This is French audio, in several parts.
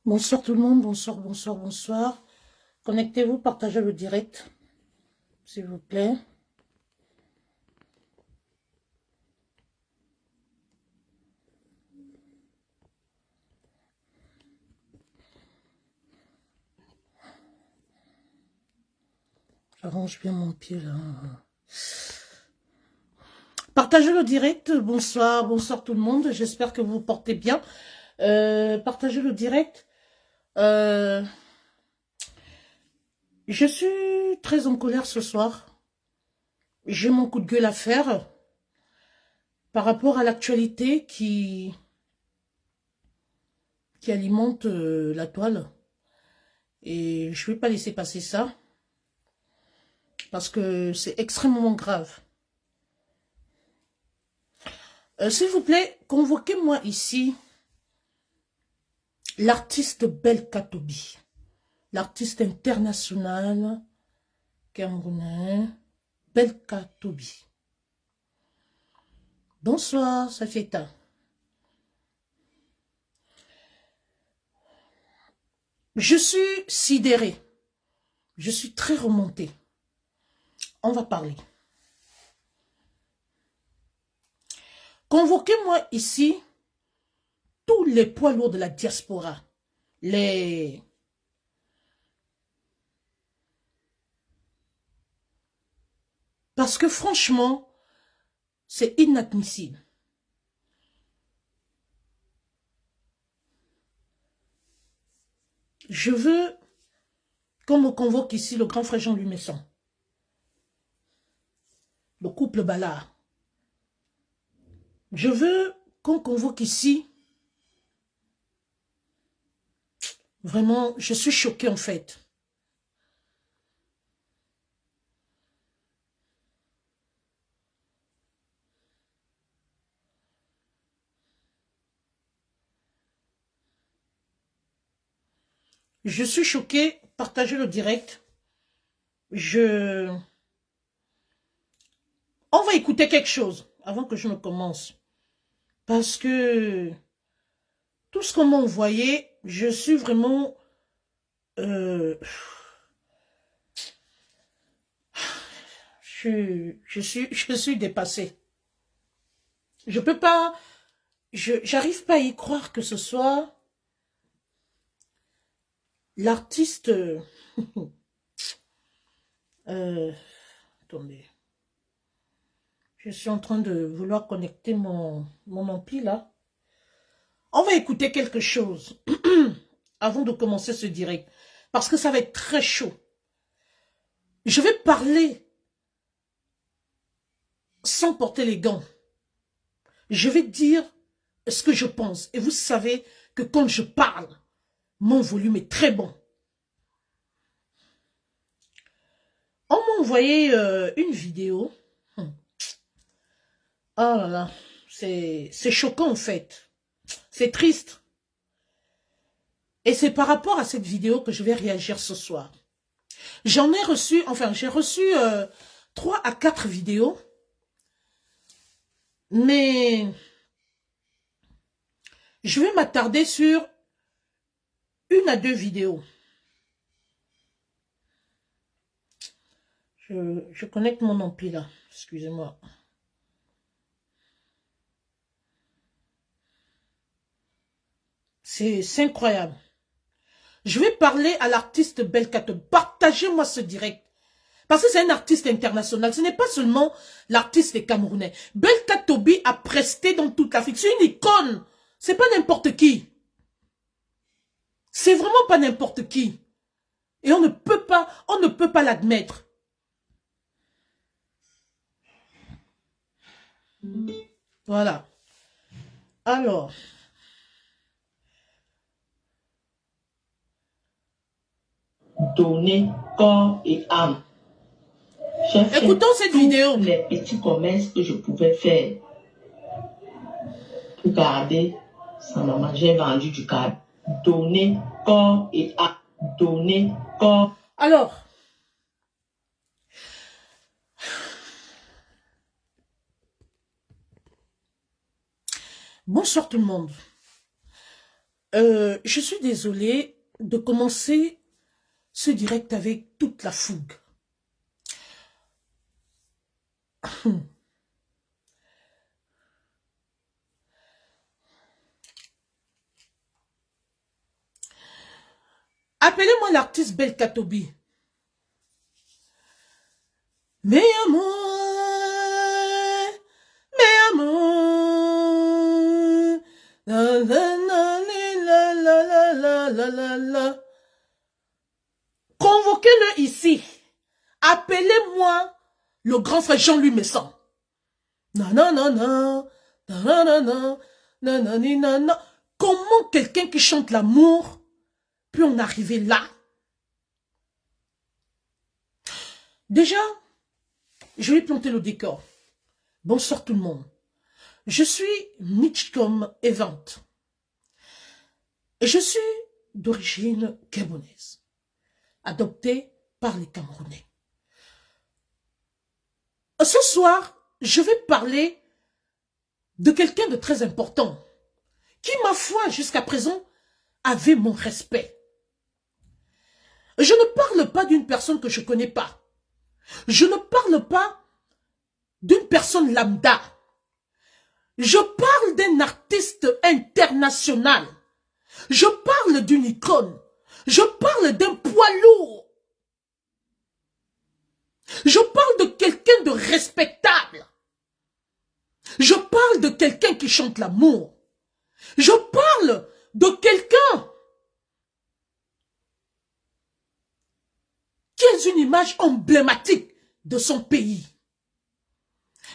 Bonsoir tout le monde, bonsoir, bonsoir, bonsoir. Connectez-vous, partagez le direct, s'il vous plaît. J'arrange bien mon pied là. Partagez le direct, bonsoir, bonsoir tout le monde. J'espère que vous vous portez bien. Partagez le direct. Je suis très en colère ce soir. J'ai mon coup de gueule à faire par rapport à l'actualité qui alimente la toile. Et je ne vais pas laisser passer ça parce que c'est extrêmement grave. S'il vous plaît, convoquez-moi ici l'artiste Belkatobi, l'artiste international camerounais Belkatobi. Bonsoir, Safieta. Je suis sidérée. Je suis très remontée. On va parler. Convoquez-moi ici tous les poids lourds de la diaspora. Parce que franchement, c'est inadmissible. Je veux qu'on me convoque ici le grand frère Jean-Louis Messon, le couple Ballard. Je veux qu'on convoque ici. Vraiment, je suis choquée en fait. Je suis choquée. Partagez le direct. On va écouter quelque chose avant que je ne commence. Parce que tout ce qu'on m'a envoyé, je suis vraiment... je suis dépassée. Je peux pas... J'arrive pas à y croire que ce soit l'artiste... attendez. Je suis en train de vouloir connecter mon ampli là. On va écouter quelque chose avant de commencer ce direct. Parce que ça va être très chaud. Je vais parler sans porter les gants. Je vais dire ce que je pense. Et vous savez que quand je parle, mon volume est très bon. On m'a envoyé une vidéo. Oh là là, c'est choquant en fait. C'est triste. Et c'est par rapport à cette vidéo que je vais réagir ce soir. J'en ai reçu, enfin j'ai reçu 3 à 4 vidéos. Mais je vais m'attarder sur 1 à 2 vidéos. Je connecte mon ampli là, excusez-moi. C'est incroyable. Je vais parler à l'artiste Belkatobi. Partagez-moi ce direct. Parce que c'est un artiste international. Ce n'est pas seulement l'artiste camerounais. Belkatobi a presté dans toute l'Afrique. C'est une icône. C'est pas n'importe qui. C'est vraiment pas n'importe qui. Et on ne peut pas l'admettre. Voilà. Alors. Donner corps et âme. J'ai fait Écoutons cette vidéo. Les petits commerces que je pouvais faire pour garder sa maman. J'ai vendu du câble. Donner corps et âme. Donner corps. Alors. Bonsoir tout le monde. Je suis désolée de commencer ce direct avec toute la fougue. Appelez-moi l'artiste Belka Tobi. Mais amour, la la la la la la la la la. Convoquez-le ici. Appelez-moi le grand frère Jean-Louis Messon. Non, non, non, non, non, non, non, non, non, non, non, non. Comment quelqu'un qui chante l'amour peut en arriver là? Déjà, je vais planter le décor. Bonsoir tout le monde. Je suis Mitchcom Event. Et je suis d'origine gabonaise, adoptée par les Camerounais. Ce soir, je vais parler de quelqu'un de très important, qui, ma foi, jusqu'à présent, avait mon respect. Je ne parle pas d'une personne que je ne connais pas. Je ne parle pas d'une personne lambda. Je parle d'un artiste international. Je parle d'une icône. Je parle d'un poids lourd. Je parle de quelqu'un de respectable. Je parle de quelqu'un qui chante l'amour. Je parle de quelqu'un qui est une image emblématique de son pays.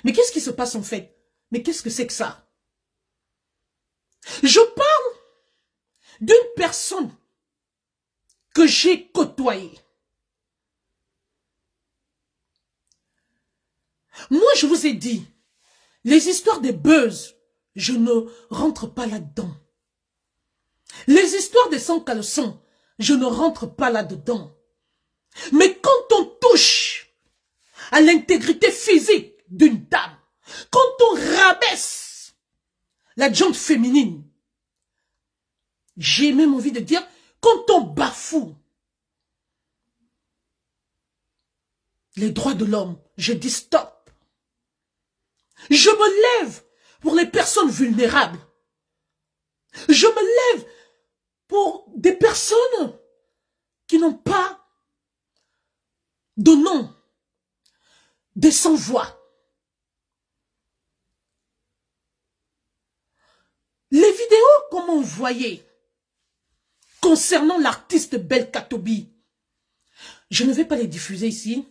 Mais qu'est-ce qui se passe en fait? Mais qu'est-ce que c'est que ça? Je parle d'une personne que j'ai côtoyée. Moi, je vous ai dit, les histoires des buzz, je ne rentre pas là-dedans. Les histoires des sans caleçons, je ne rentre pas là-dedans. Mais quand on touche à l'intégrité physique d'une dame, quand on rabaisse la jante féminine, j'ai même envie de dire, quand on bafoue les droits de l'homme, je dis stop. Je me lève pour les personnes vulnérables. Je me lève pour des personnes qui n'ont pas de nom, des sans-voix. Les vidéos qu'on m'a envoyées concernant l'artiste Belka Tobi, je ne vais pas les diffuser ici.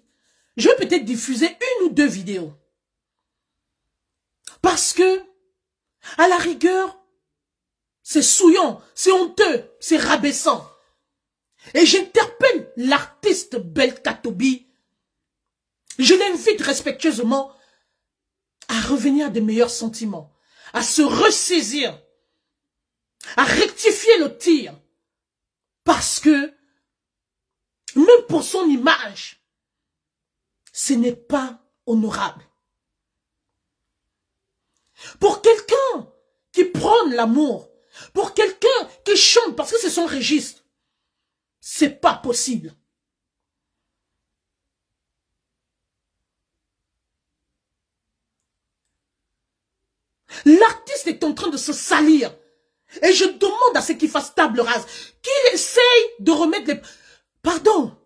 Je vais peut-être diffuser une ou deux vidéos. Parce que, à la rigueur, c'est souillant, c'est honteux, c'est rabaissant. Et j'interpelle l'artiste Belka Tobi. Je l'invite respectueusement à revenir à des meilleurs sentiments, à se ressaisir, à rectifier le tir. Parce que, même pour son image, ce n'est pas honorable. Pour quelqu'un qui prône l'amour, pour quelqu'un qui chante parce que c'est son registre, c'est pas possible. L'artiste est en train de se salir. Et je demande à ce qu'il fasse table rase, qu'il essaye de remettre les... Pardon,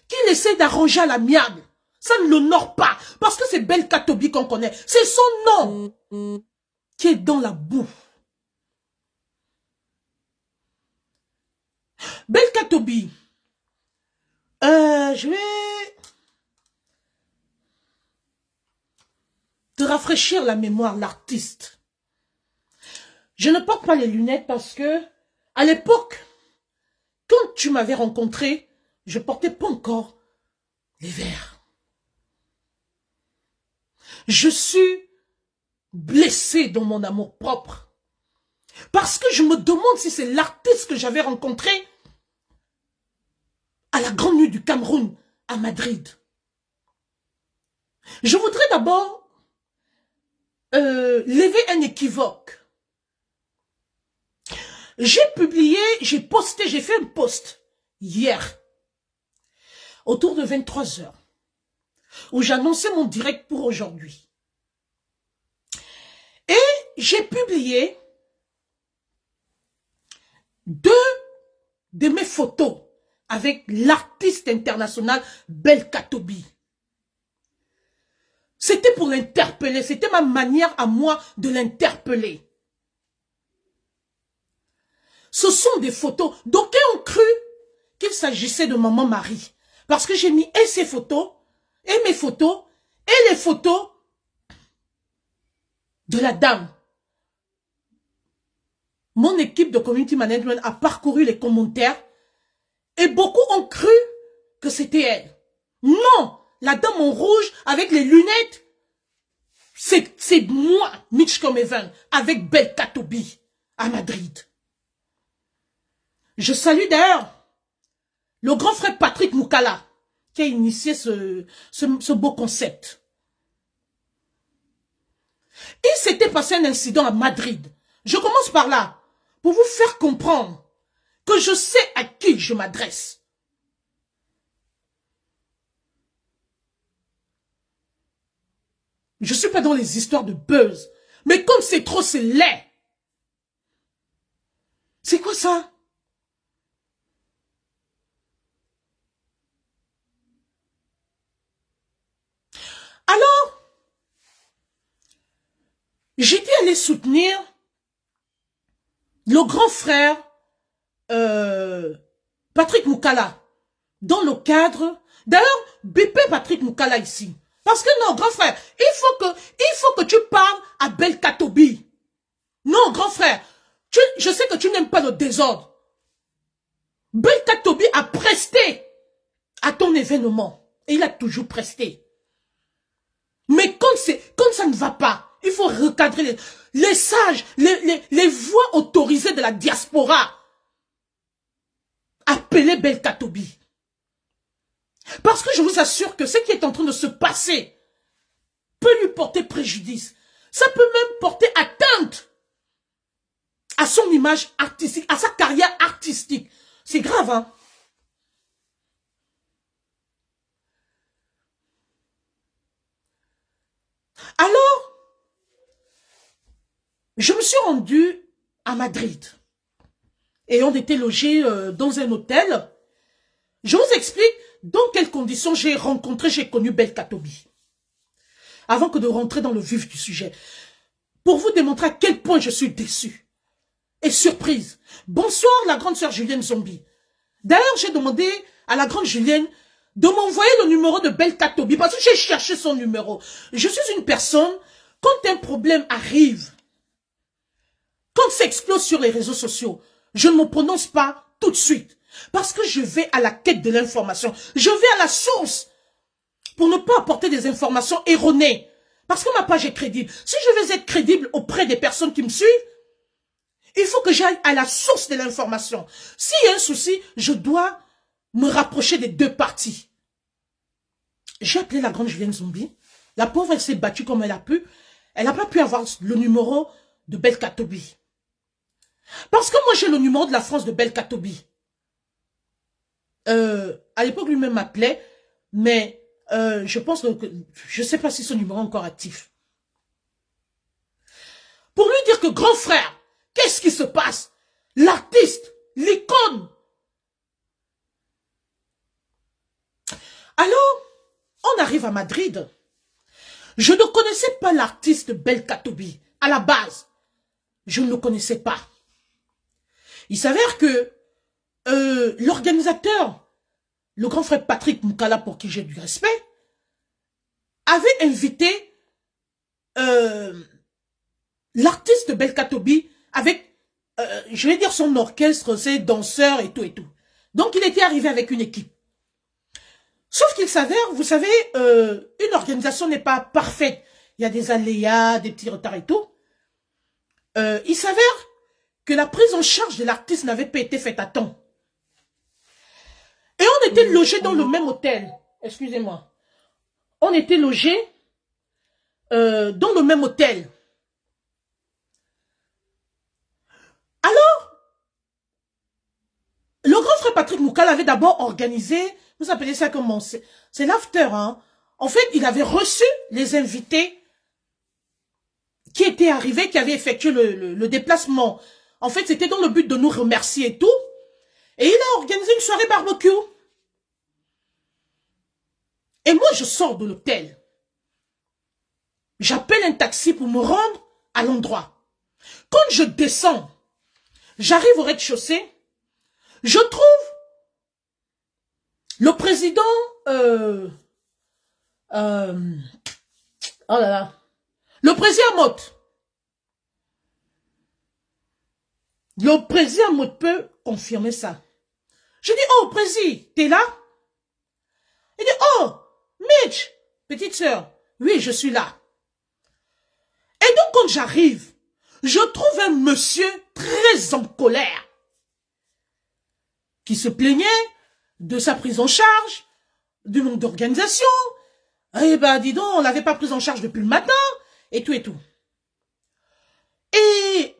qu'il essaye d'arranger à l'amiable. Ça ne l'honore pas, parce que c'est Belka Tobi qu'on connaît. C'est son nom qui est dans la boue. Belka Tobi, je vais te rafraîchir la mémoire, l'artiste. Je ne porte pas les lunettes parce que, à l'époque, quand tu m'avais rencontré, je ne portais pas encore les verres. Je suis blessé dans mon amour propre. Parce que je me demande si c'est l'artiste que j'avais rencontré à la Grande Nuit du Cameroun, à Madrid. Je voudrais d'abord lever un équivoque. J'ai publié, j'ai posté, j'ai fait un post hier, autour de 23 heures, où j'annonçais mon direct pour aujourd'hui. Et j'ai publié 2 de mes photos avec l'artiste international Belka Tobi. C'était pour l'interpeller, c'était ma manière à moi de l'interpeller. Ce sont des photos. D'aucuns ont cru qu'il s'agissait de maman Marie. Parce que j'ai mis et ses photos, et mes photos, et les photos de la dame. Mon équipe de community management a parcouru les commentaires et beaucoup ont cru que c'était elle. Non, la dame en rouge avec les lunettes, c'est moi, Mitch Comevan, avec Belka Tobi à Madrid. Je d'ailleurs le grand frère Patrick Moukala qui a initié ce beau concept. Il s'était passé un incident à Madrid. Je commence par là, pour vous faire comprendre que je sais à qui je m'adresse. Je ne suis pas dans les histoires de buzz, mais comme c'est trop, c'est laid. C'est quoi ça? Alors, j'étais allé soutenir le grand frère Patrick Moukala dans le cadre, d'ailleurs, BP Patrick Moukala ici. Parce que non, grand frère, il faut que tu parles à Belka Tobi. Non, grand frère, je sais que tu n'aimes pas le désordre. Belka Tobi a presté à ton événement. Et il a toujours presté. Mais quand ça ne va pas, il faut recadrer les sages, les voix autorisées de la diaspora. Appelez Belka Tobi. Parce que je vous assure que ce qui est en train de se passer peut lui porter préjudice. Ça peut même porter atteinte à son image artistique, à sa carrière artistique. C'est grave, hein? Alors, je me suis rendue à Madrid. Et on était logés dans un hôtel. Je vous explique dans quelles conditions j'ai connu Belka Tobi. Avant que de rentrer dans le vif du sujet. Pour vous démontrer à quel point je suis déçue. Et surprise. Bonsoir la grande sœur Julienne Zombie. D'ailleurs, j'ai demandé à la grande Julienne de m'envoyer le numéro de Belka Tobi parce que j'ai cherché son numéro. Je suis une personne, quand un problème arrive, quand ça explose sur les réseaux sociaux, je ne me prononce pas tout de suite. Parce que je vais à la quête de l'information. Je vais à la source pour ne pas apporter des informations erronées. Parce que ma page est crédible. Si je veux être crédible auprès des personnes qui me suivent, il faut que j'aille à la source de l'information. S'il y a un souci, je dois me rapprocher des deux parties. J'ai appelé la grande Julienne Zombie. La pauvre, elle s'est battue comme elle a pu. Elle n'a pas pu avoir le numéro de Belka Tobi. Parce que moi, j'ai le numéro de la France de Belka Tobi. À l'époque, lui-même m'appelait, mais je pense que je ne sais pas si son numéro est encore actif. Pour lui dire que grand frère, qu'est-ce qui se passe? L'artiste, l'icône. Alors, on arrive à Madrid. Je ne connaissais pas l'artiste Belka Tobi. À la base, je ne le connaissais pas. Il s'avère que l'organisateur, le grand frère Patrick Moukala, pour qui j'ai du respect, avait invité l'artiste Belka Tobi avec, je vais dire son orchestre, ses danseurs et tout et tout. Donc il était arrivé avec une équipe. Sauf qu'il s'avère, vous savez, une organisation n'est pas parfaite. Il y a des aléas, des petits retards et tout. Il s'avère que la prise en charge de l'artiste n'avait pas été faite à temps. Et on était logés dans le même hôtel. Excusez-moi. On était logés dans le même hôtel. Alors, Patrick Moukala avait d'abord organisé, vous appelez ça comment? C'est l'after, hein. En fait, il avait reçu les invités qui étaient arrivés, qui avaient effectué le déplacement. En fait, c'était dans le but de nous remercier et tout. Et il a organisé une soirée barbecue. Et moi, je sors de l'hôtel. J'appelle un taxi pour me rendre à l'endroit. Quand je descends, j'arrive au rez-de-chaussée, je trouve le président, oh là là, le président Motte. Le président Motte peut confirmer ça. Je dis, oh, président, t'es là? Il dit, oh, Mitch, petite sœur, oui, je suis là. Et donc, quand j'arrive, je trouve un monsieur très en colère qui se plaignait de sa prise en charge, du manque d'organisation. Eh ben, dis donc, on l'avait pas prise en charge depuis le matin, et tout et tout. Et,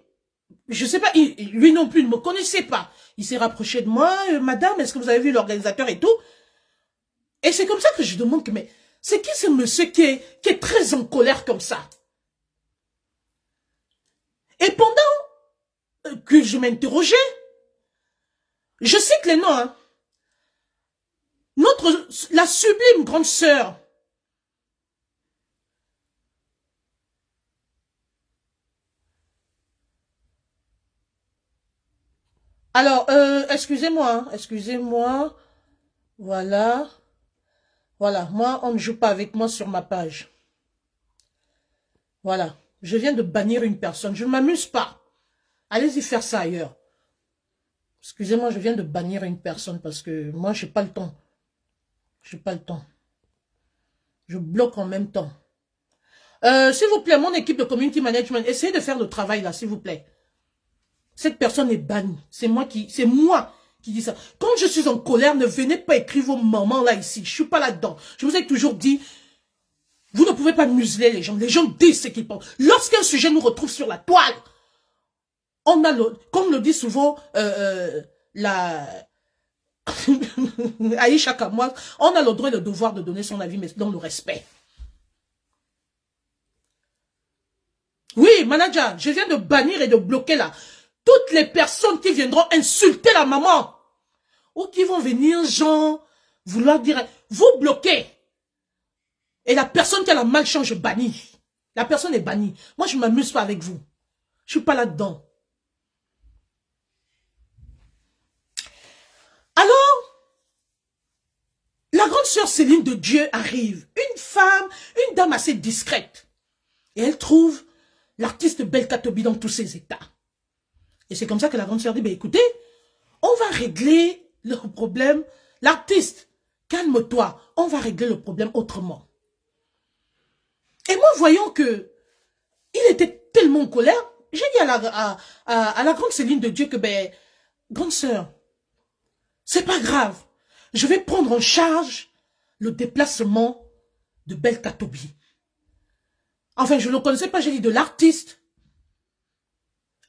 je sais pas, lui non plus ne me connaissait pas. Il s'est rapproché de moi, madame, est-ce que vous avez vu l'organisateur et tout? Et c'est comme ça que je demande, mais c'est qui ce monsieur qui est très en colère comme ça? Et pendant que je m'interrogeais, je cite les noms, hein. La sublime grande sœur, alors, excusez-moi, hein, excusez-moi, voilà, moi, on ne joue pas avec moi sur ma page, voilà, je viens de bannir une personne, je ne m'amuse pas, allez-y faire ça ailleurs, excusez-moi, je viens de bannir une personne parce que moi, j'ai pas le temps, je bloque en même temps. S'il vous plaît, mon équipe de community management, essayez de faire le travail là, s'il vous plaît. Cette personne est bannie. C'est moi qui dis ça. Quand je suis en colère, ne venez pas écrire vos mamans là ici. Je suis pas là-dedans. Je vous ai toujours dit, vous ne pouvez pas museler les gens. Les gens disent ce qu'ils pensent. Lorsqu'un sujet nous retrouve sur la toile, on a comme le dit souvent Aïcha Kamwa, on a le droit et le devoir de donner son avis, mais dans le respect. Oui, manager, je viens de bannir et de bloquer là toutes les personnes qui viendront insulter la maman. Ou qui vont venir, genre, vouloir dire, vous bloquez. Et la personne qui a la malchance, je bannis. La personne est bannie. Moi, je ne m'amuse pas avec vous. Je ne suis pas là-dedans. Alors, la grande sœur Céline de Dieu arrive. Une femme, une dame assez discrète. Et elle trouve l'artiste Belkatobi dans tous ses états. Et c'est comme ça que la grande sœur dit, ben écoutez, on va régler le problème. L'artiste, calme-toi, on va régler le problème autrement. Et moi, voyant que il était tellement en colère, j'ai dit à la grande Céline de Dieu que, ben, grande sœur, c'est pas grave. Je vais prendre en charge le déplacement de Belkatobi. Enfin, je ne le connaissais pas, j'ai dit de l'artiste.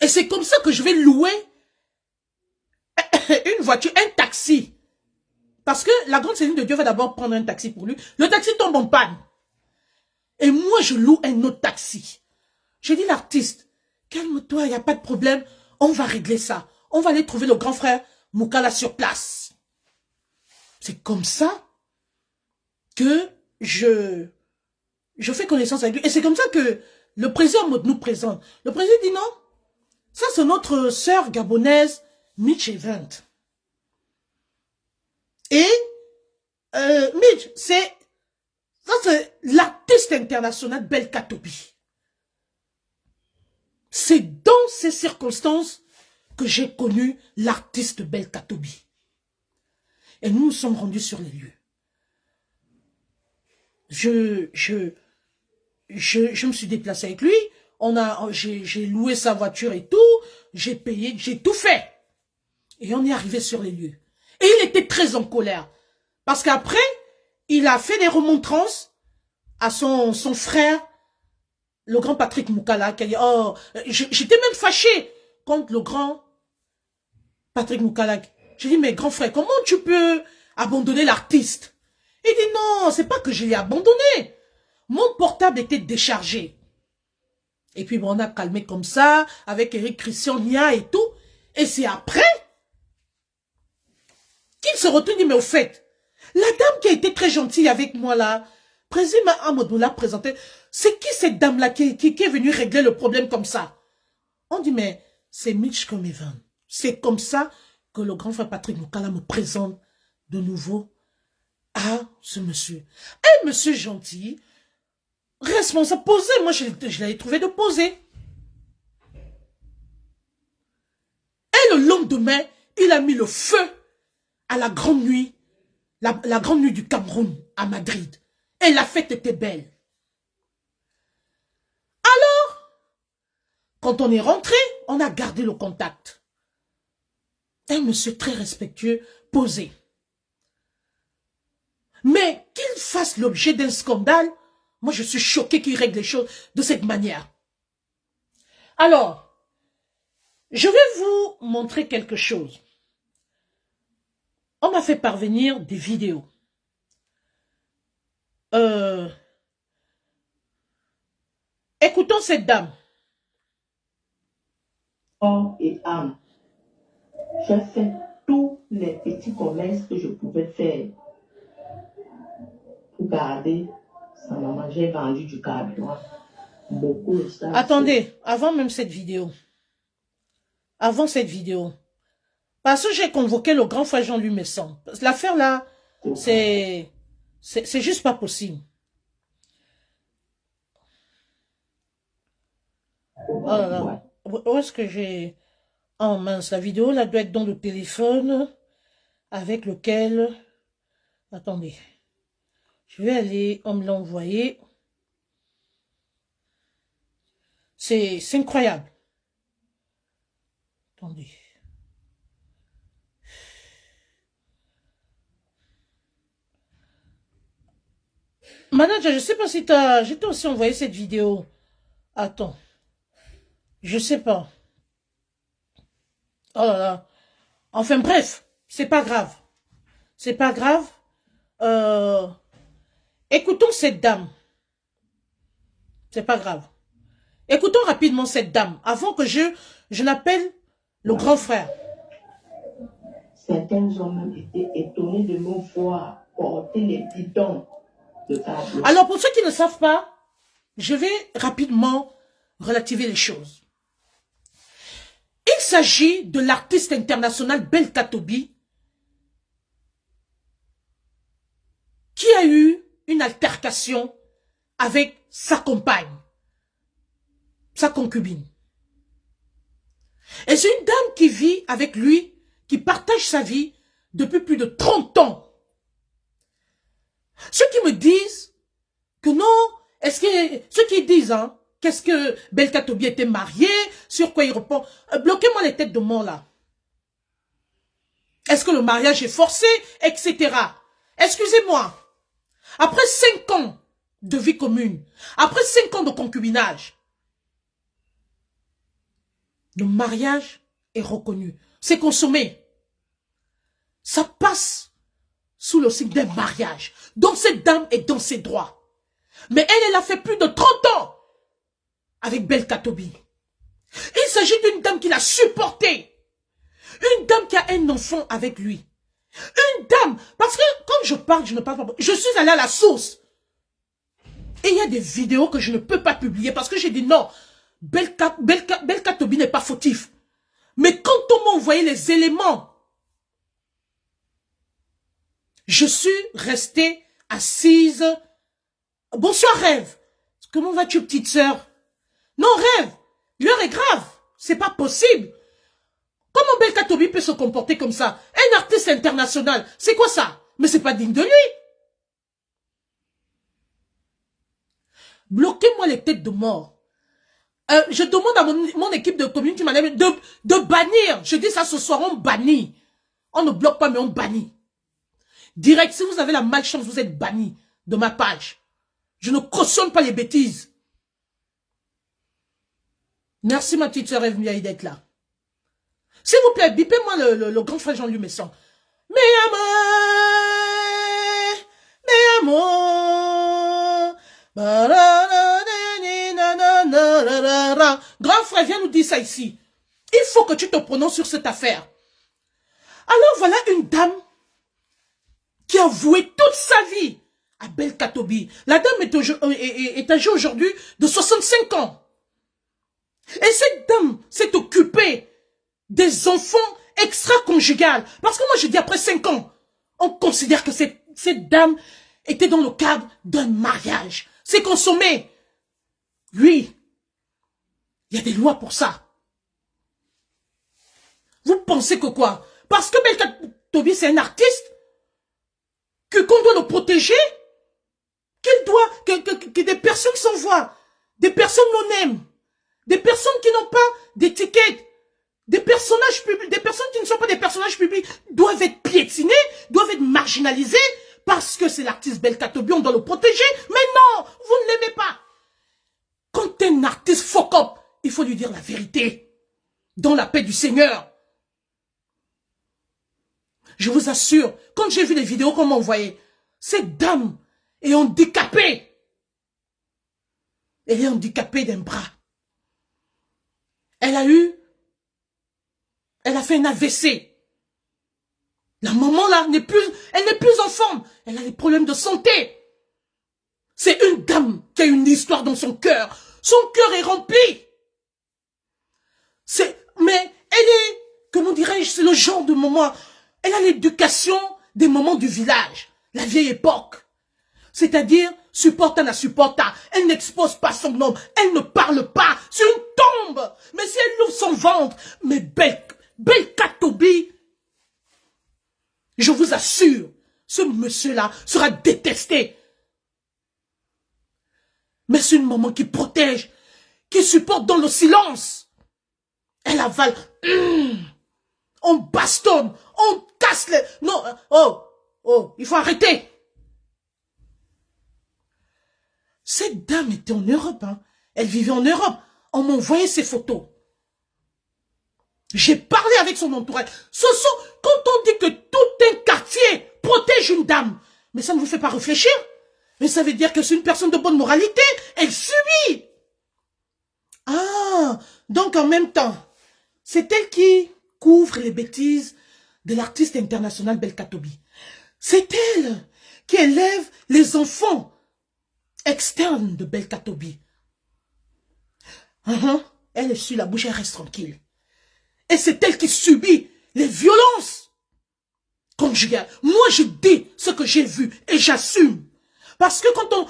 Et c'est comme ça que je vais louer une voiture, un taxi. Parce que la grande Céline de Dieu va d'abord prendre un taxi pour lui. Le taxi tombe en panne. Et moi, je loue un autre taxi. Je dis l'artiste, calme-toi, il n'y a pas de problème. On va régler ça. On va aller trouver le grand frère Moukala sur place. C'est comme ça que je fais connaissance avec lui. Et c'est comme ça que le président nous présente. Le président dit non. Ça, c'est notre sœur gabonaise, Mitch Event. Et Mitch, c'est l'artiste international Belkatobi. C'est dans ces circonstances que j'ai connu l'artiste Belkatobi. Et nous nous sommes rendus sur les lieux. Je me suis déplacé avec lui. J'ai loué sa voiture et tout. J'ai payé, j'ai tout fait. Et on est arrivé sur les lieux. Et il était très en colère. Parce qu'après, il a fait des remontrances à son frère, le grand Patrick Moukala, qui a dit, oh, j'étais même fâché contre le grand Patrick Moukala. J'ai dit, mais grand frère, comment tu peux abandonner l'artiste? Il dit, non, c'est pas que je l'ai abandonné. Mon portable était déchargé. Et puis, bon, on a calmé comme ça, avec Eric Christian Nia et tout. Et c'est après qu'il se retourne et dit, mais au fait, la dame qui a été très gentille avec moi là, Président Amadou l'a présenté, c'est qui cette dame-là qui est venue régler le problème comme ça? On dit, mais c'est Mitch comme Evan. C'est comme ça que le grand frère Patrick Moukala me présente de nouveau à ce monsieur. Un monsieur gentil, responsable, posé. Moi, je l'avais trouvé de posé. Et le lendemain, il a mis le feu à la grande nuit, la grande nuit du Cameroun à Madrid. Et la fête était belle. Alors, quand on est rentré, on a gardé le contact. Un monsieur très respectueux, posé. Mais qu'il fasse l'objet d'un scandale, moi je suis choqué qu'il règle les choses de cette manière. Alors, je vais vous montrer quelque chose. On m'a fait parvenir des vidéos. Écoutons cette dame. Corps et âme. J'ai fait tous les petits commerces que je pouvais faire pour garder sa maman. J'ai vendu du carburant. Beaucoup de ça. Attendez, avant même cette vidéo. Avant cette vidéo. Parce que j'ai convoqué le grand frère Jean-Louis Messon. L'affaire là, c'est juste pas possible. Oh là là. Où est-ce que j'ai... Oh mince, la vidéo là doit être dans le téléphone avec lequel... Attendez. Je vais aller, on me l'a envoyé. C'est incroyable. Attendez. Manager, je sais pas si je t'ai aussi envoyé cette vidéo. Attends. Je sais pas. Oh là là. Enfin bref, c'est pas grave. C'est pas grave. Écoutons cette dame. C'est pas grave. Écoutons rapidement cette dame avant que je n'appelle le grand frère. Certains hommes étaient étonnés de me voir porter les bidons de carburant. Alors pour ceux qui ne savent pas, je vais rapidement relativiser les choses. Il s'agit de l'artiste international Belka Tobi qui a eu une altercation avec sa compagne, sa concubine. Et c'est une dame qui vit avec lui, qui partage sa vie depuis plus de 30 ans. Ceux qui me disent que non, ceux qui disent, hein, qu'est-ce que Belka Tobi était marié, sur quoi il répond, bloquez-moi les têtes de mort là. Est-ce que le mariage est forcé, etc. Excusez-moi. Après 5 ans de vie commune, après 5 ans de concubinage, le mariage est reconnu. C'est consommé. Ça passe sous le signe d'un mariage. Donc cette dame est dans ses droits. Mais elle a fait plus de 30 ans avec Belka Tobi. Il s'agit d'une dame qui l'a supporté. Une dame qui a un enfant avec lui. Une dame, parce que quand je parle, je ne parle pas. Je suis allée à la source. Et il y a des vidéos que je ne peux pas publier parce que j'ai dit non, Belka Tobi n'est pas fautif. Mais quand on m'a envoyé les éléments, je suis restée assise. Bonsoir Rêve. Comment vas-tu petite sœur? Non Rêve, l'heure est grave. C'est pas possible. Comment Belka Tobi peut se comporter comme ça? Un artiste international, c'est quoi ça? Mais c'est pas digne de lui. Bloquez-moi les têtes de mort. Je demande à mon équipe de community manager de bannir. Je dis ça ce soir, on bannit. On ne bloque pas, mais on bannit. Direct, si vous avez la malchance, vous êtes banni de ma page. Je ne cautionne pas les bêtises. Merci ma petite sœur Eve Miaï d'être là. S'il vous plaît, bipez-moi le grand frère Jean-Louis Messon. Mais amour. Grand frère, viens nous dire ça ici. Il faut que tu te prononces sur cette affaire. Alors voilà une dame qui a voué toute sa vie à Belkatobi. La dame est âgée aujourd'hui de 65 ans. Et cette dame s'est occupée des enfants extra-conjugales. Parce que moi je dis après 5 ans, on considère que cette dame était dans le cadre d'un mariage. C'est consommé. Oui, il y a des lois pour ça. Vous pensez que quoi? Parce que Belkatobi c'est un artiste, qu'on doit le protéger, que des personnes sans voix, des personnes non-aiment, des personnes qui n'ont pas d'étiquette, des personnages publics, des personnes qui ne sont pas des personnages publics doivent être piétinés, doivent être marginalisés, parce que c'est l'artiste Belkatobi, on doit le protéger. Mais non, vous ne l'aimez pas. Quand un artiste fuck up, il faut lui dire la vérité, dans la paix du Seigneur. Je vous assure, quand j'ai vu les vidéos qu'on m'a envoyées, cette dame est handicapée. Elle est handicapée d'un bras. Elle a fait un AVC. La maman là, elle n'est plus en forme. Elle a des problèmes de santé. C'est une dame qui a une histoire dans son cœur. Son cœur est rempli. Mais elle est, comment dirais-je, c'est le genre de maman. Elle a l'éducation des mamans du village, la vieille époque. C'est-à-dire, supporta na supporta. Elle n'expose pas son homme. Elle ne parle pas. C'est une tombe. Mais si elle ouvre son ventre, mais Belkatobi, je vous assure, ce monsieur-là sera détesté. Mais c'est une maman qui protège, qui supporte dans le silence. Elle avale. On bastonne, on casse les... Non, il faut arrêter. Cette dame était en Europe, hein. Elle vivait en Europe. On m'a envoyé ses photos. J'ai parlé avec son entourage. Quand on dit que tout un quartier protège une dame, mais ça ne vous fait pas réfléchir. Mais ça veut dire que c'est une personne de bonne moralité. Elle subit. Ah, donc en même temps, c'est elle qui couvre les bêtises de l'artiste international Belkatobi. C'est elle qui élève les enfants externes de Belkatobi. Elle est sur la bouche, elle reste tranquille. Et c'est elle qui subit les violences conjugales. Moi, je dis ce que j'ai vu et j'assume. Parce que quand on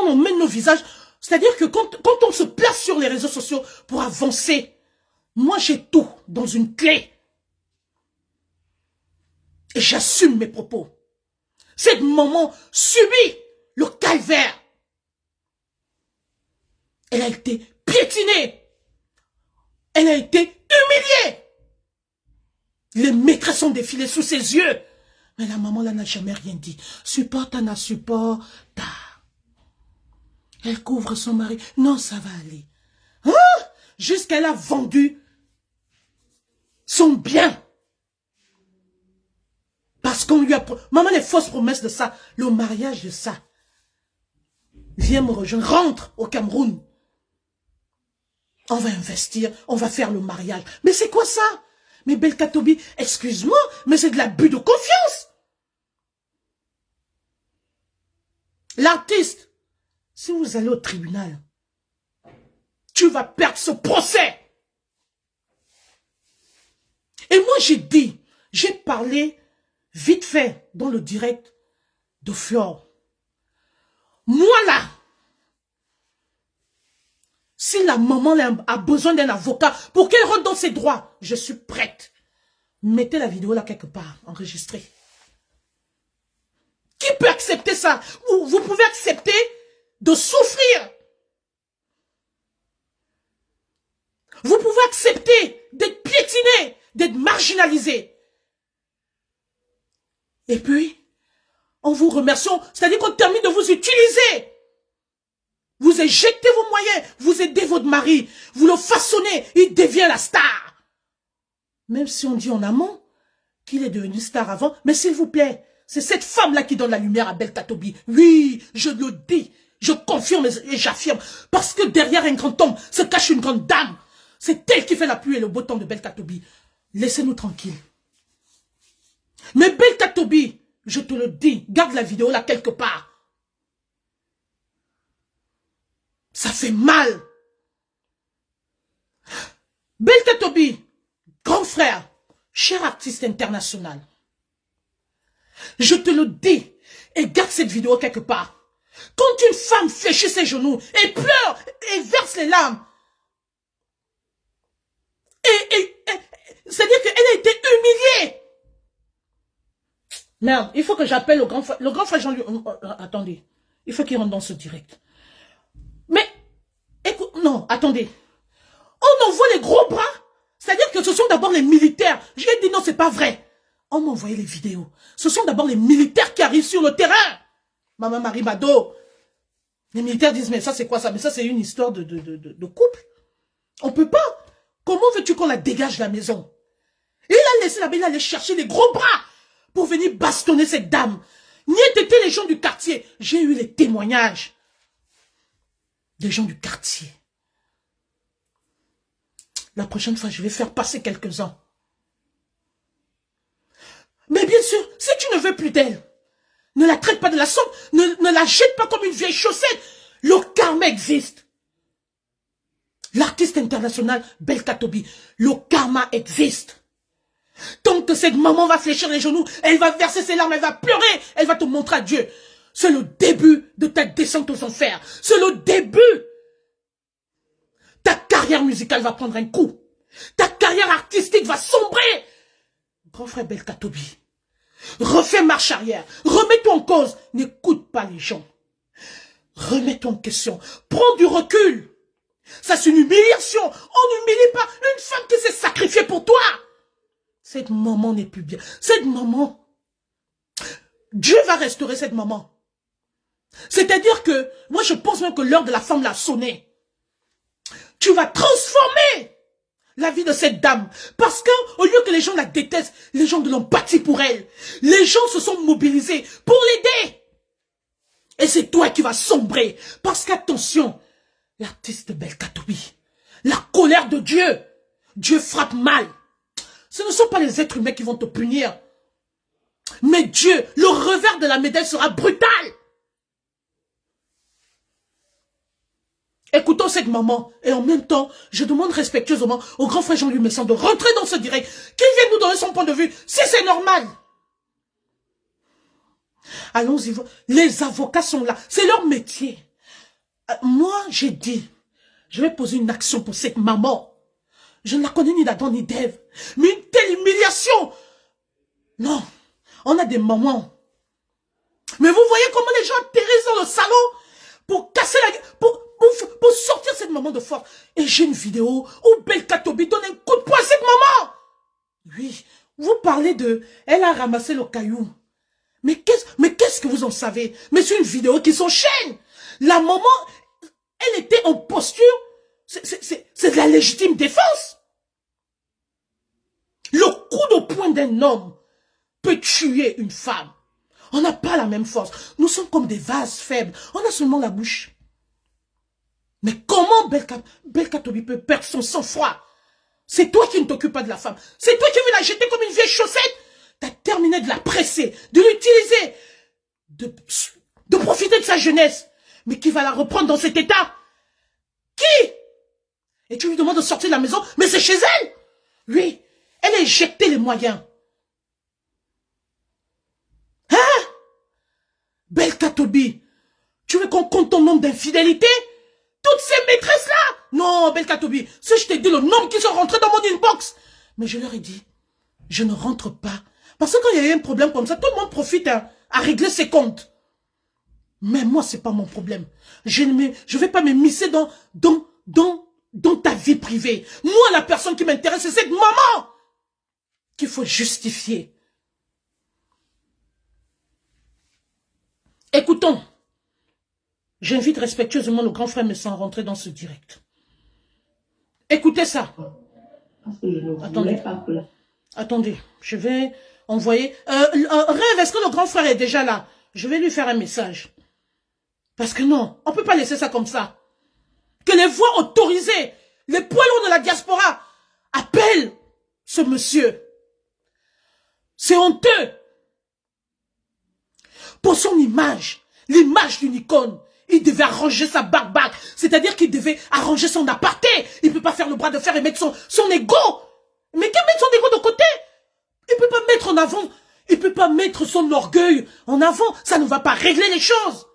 emmène nos visages, c'est-à-dire que quand on se place sur les réseaux sociaux pour avancer, moi, j'ai tout dans une clé. Et j'assume mes propos. Cette maman subit le calvaire. Elle a été piétinée. Elle a été humiliée. Les maîtresses ont défilé sous ses yeux. Mais la maman là n'a jamais rien dit. Supporta na supporta. Elle couvre son mari. Non, ça va aller. Hein? Jusqu'à elle a vendu son bien. Parce qu'on lui a... Maman, les fausses promesses de ça. Le mariage de ça. Viens me rejoindre. Rentre au Cameroun. On va investir. On va faire le mariage. Mais c'est quoi ça? Mais Belkatobi, excuse-moi, mais c'est de l'abus de confiance. L'artiste, si vous allez au tribunal, tu vas perdre ce procès. Et moi j'ai parlé vite fait dans le direct de Fior. Moi là, si la maman a besoin d'un avocat pour qu'elle rentre dans ses droits, je suis prête. Mettez la vidéo là quelque part, enregistrée. Qui peut accepter ça? Vous pouvez accepter de souffrir. Vous pouvez accepter d'être piétiné, d'être marginalisé. Et puis, en vous remerciant, c'est-à-dire qu'on termine de vous utiliser. Vous éjectez vos moyens, vous aidez votre mari, vous le façonnez, il devient la star. Même si on dit en amont qu'il est devenu star avant. Mais s'il vous plaît, c'est cette femme-là qui donne la lumière à Bel Katobi. Oui, je le dis. Je confirme et j'affirme. Parce que derrière un grand homme se cache une grande dame. C'est elle qui fait la pluie et le beau temps de Bel Katobi. Laissez-nous tranquilles. Mais Bel Katobi, je te le dis, garde la vidéo là quelque part. Ça fait mal. Bel Katobi, grand frère, cher artiste international, je te le dis, et garde cette vidéo quelque part. Quand une femme fléchit ses genoux et pleure et verse les larmes, c'est-à-dire qu'elle a été humiliée. Merde, il faut que j'appelle le grand frère Jean-Luc. Attendez, il faut qu'il rentre dans ce direct. Mais, écoute, non, attendez. On envoie les gros bras. C'est-à-dire que ce sont d'abord les militaires. Je lui ai dit non, c'est pas vrai. On m'a envoyé les vidéos. Ce sont d'abord les militaires qui arrivent sur le terrain. Maman Marie Mado. Les militaires disent, mais ça c'est quoi ça? Mais ça c'est une histoire de couple. On peut pas. Comment veux-tu qu'on la dégage de la maison? Il a laissé là-bas, il allait chercher les gros bras pour venir bastonner cette dame. N'y étaient les gens du quartier. J'ai eu les témoignages des gens du quartier. La prochaine fois, je vais faire passer quelques-uns. Mais bien sûr, si tu ne veux plus d'elle, ne la traite pas de la sorte, ne la jette pas comme une vieille chaussette. Le karma existe. L'artiste international Bel Katobi, le karma existe. Tant que cette maman va fléchir les genoux, elle va verser ses larmes, elle va pleurer, elle va te montrer à Dieu. C'est le début de ta descente aux enfers. C'est le début. Ta carrière musicale va prendre un coup. Ta carrière artistique va sombrer. Grand frère Bel Katobi, refais marche arrière. Remets-toi en cause. N'écoute pas les gens. Remets-toi en question. Prends du recul. Ça, c'est une humiliation. On n'humilie pas une femme qui s'est sacrifiée pour toi. Cette maman n'est plus bien. Cette maman, Dieu va restaurer cette maman. C'est-à-dire que, moi je pense même que l'heure de la femme l'a sonné. Tu vas transformer la vie de cette dame. Parce que, au lieu que les gens la détestent, les gens de l'empathie pour elle. Les gens se sont mobilisés pour l'aider. Et c'est toi qui vas sombrer. Parce qu'attention, l'artiste Bel Katobi, la colère de Dieu, Dieu frappe mal. Ce ne sont pas les êtres humains qui vont te punir. Mais Dieu, le revers de la médaille sera brutal. Écoutons cette maman. Et en même temps, je demande respectueusement au grand frère Jean-Luc Messan de rentrer dans ce direct. Qu'il vienne nous donner son point de vue. Si c'est normal. Allons-y. Les avocats sont là. C'est leur métier. Moi, j'ai dit, je vais poser une action pour cette maman. Je ne la connais ni d'Adam ni d'Ève. Mais une telle humiliation. Non. On a des mamans. Mais vous voyez comment les gens atterrissent dans le salon pour casser la gueule, pour sortir cette maman de force. Et j'ai une vidéo où Bel Katobi donne un coup de poing à cette maman. Oui, vous parlez de... Elle a ramassé le caillou. Mais qu'est-ce que vous en savez? Mais c'est une vidéo qui s'enchaîne. La maman, elle était en posture. C'est de la légitime défense. Le coup de poing d'un homme peut tuer une femme. On n'a pas la même force. Nous sommes comme des vases faibles. On a seulement la bouche. Mais comment Bel Katobi peut perdre son sang-froid? C'est toi qui ne t'occupes pas de la femme. C'est toi qui veux la jeter comme une vieille chaussette. Tu as terminé de la presser, de l'utiliser, de profiter de sa jeunesse. Mais qui va la reprendre dans cet état? Qui? Et tu lui demandes de sortir de la maison, mais c'est chez elle. Oui, elle a éjecté les moyens. Hein? Bel Katobi, tu veux qu'on compte ton nombre d'infidélités? Toutes ces maîtresses-là? Non, Bel Katobi, si je t'ai dit le nombre qui sont rentrés dans mon inbox. Mais je leur ai dit, je ne rentre pas. Parce que quand il y a un problème comme ça, tout le monde profite à régler ses comptes. Mais moi, c'est pas mon problème. Je ne vais pas me misser dans ta vie privée. Moi, la personne qui m'intéresse, c'est cette maman qu'il faut justifier. Écoutons. J'invite respectueusement le grand frère Messan à rentrer dans ce direct. Écoutez ça. Parce que je ne Attendez. voulais pas que la... Attendez, je vais envoyer... Rêve, est-ce que le grand frère est déjà là? Je vais lui faire un message. Parce que non, on ne peut pas laisser ça comme ça. Que les voix autorisées, les poids lourds de la diaspora appellent ce monsieur. C'est honteux. Pour son image, l'image d'une icône, il devait arranger sa barbaque. C'est-à-dire qu'il devait arranger son aparté. Il ne peut pas faire le bras de fer et mettre son ego. Mais qu'il mette son ego de côté. Il ne peut pas mettre en avant. Il ne peut pas mettre son orgueil en avant. Ça ne va pas régler les choses.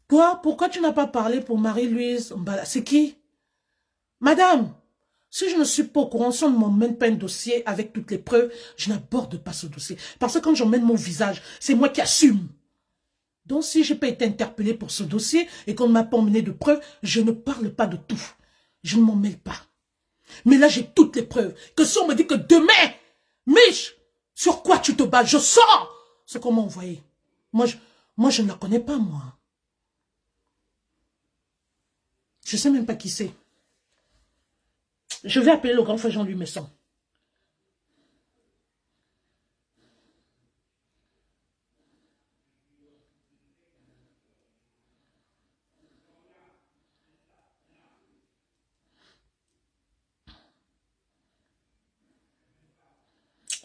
Toi, pourquoi tu n'as pas parlé pour Marie-Louise? C'est qui? Madame, si je ne suis pas au courant, si on ne m'emmène pas un dossier avec toutes les preuves, je n'aborde pas ce dossier. Parce que quand j'emmène mon visage, c'est moi qui assume. Donc si je n'ai pas été interpellé pour ce dossier et qu'on ne m'a pas emmené de preuves, je ne parle pas de tout. Je ne m'en mêle pas. Mais là, j'ai toutes les preuves. Que si on me dit que demain, Mich, sur quoi tu te bats? Je sors ce qu'on m'a envoyé. Moi, je ne la connais pas, moi. Je ne sais même pas qui c'est. Je vais appeler le grand frère Jean-Louis Messon.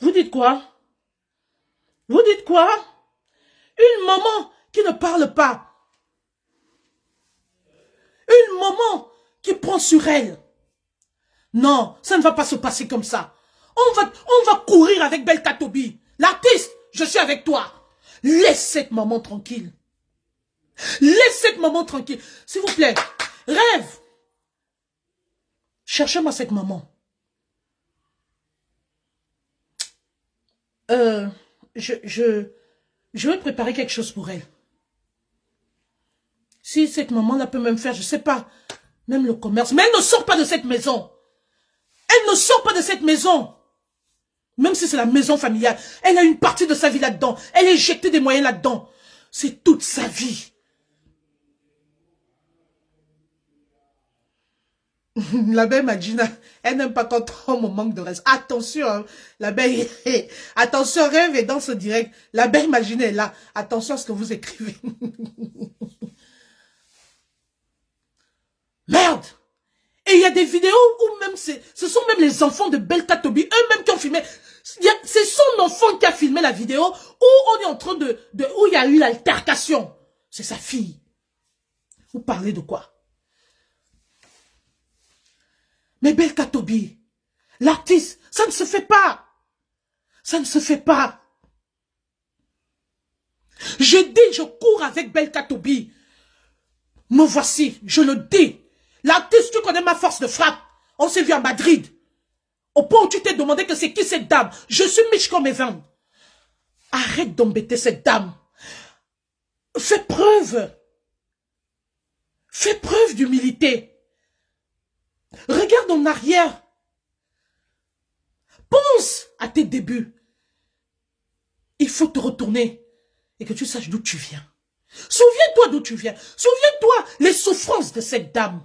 Vous dites quoi? Vous dites quoi? Une maman qui ne parle pas. Une maman qui prend sur elle. Non, ça ne va pas se passer comme ça. On va courir avec Belle Katobi. L'artiste, je suis avec toi. Laisse cette maman tranquille. Laisse cette maman tranquille. S'il vous plaît, Rêve. Cherchez-moi cette maman. Je vais préparer quelque chose pour elle. Si cette maman-là peut même faire, je ne sais pas, même le commerce. Mais elle ne sort pas de cette maison. Elle ne sort pas de cette maison. Même si c'est la maison familiale. Elle a une partie de sa vie là-dedans. Elle a injecté des moyens là-dedans. C'est toute sa vie. L'abeille Magina, elle n'aime pas quand on manque de reste. Attention, hein, l'abeille, attention, Rêve est dans ce direct. L'abeille Magina est là. Attention à ce que vous écrivez. Merde! Et il y a des vidéos où même ce sont même les enfants de Belle Katobi, eux-mêmes qui ont filmé. C'est son enfant qui a filmé la vidéo où on est en train où il y a eu l'altercation. C'est sa fille. Vous parlez de quoi? Mais Belle Katobi, l'artiste, ça ne se fait pas. Ça ne se fait pas. Je dis, je cours avec Belle Katobi. Me voici, je le dis. L'artiste, tu connais ma force de frappe. On s'est vu à Madrid. Au point où tu t'es demandé que c'est qui cette dame. Je suis Mich comme Evan. Arrête d'embêter cette dame. Fais preuve. Fais preuve d'humilité. Regarde en arrière. Pense à tes débuts. Il faut te retourner et que tu saches d'où tu viens. Souviens-toi d'où tu viens. Souviens-toi les souffrances de cette dame.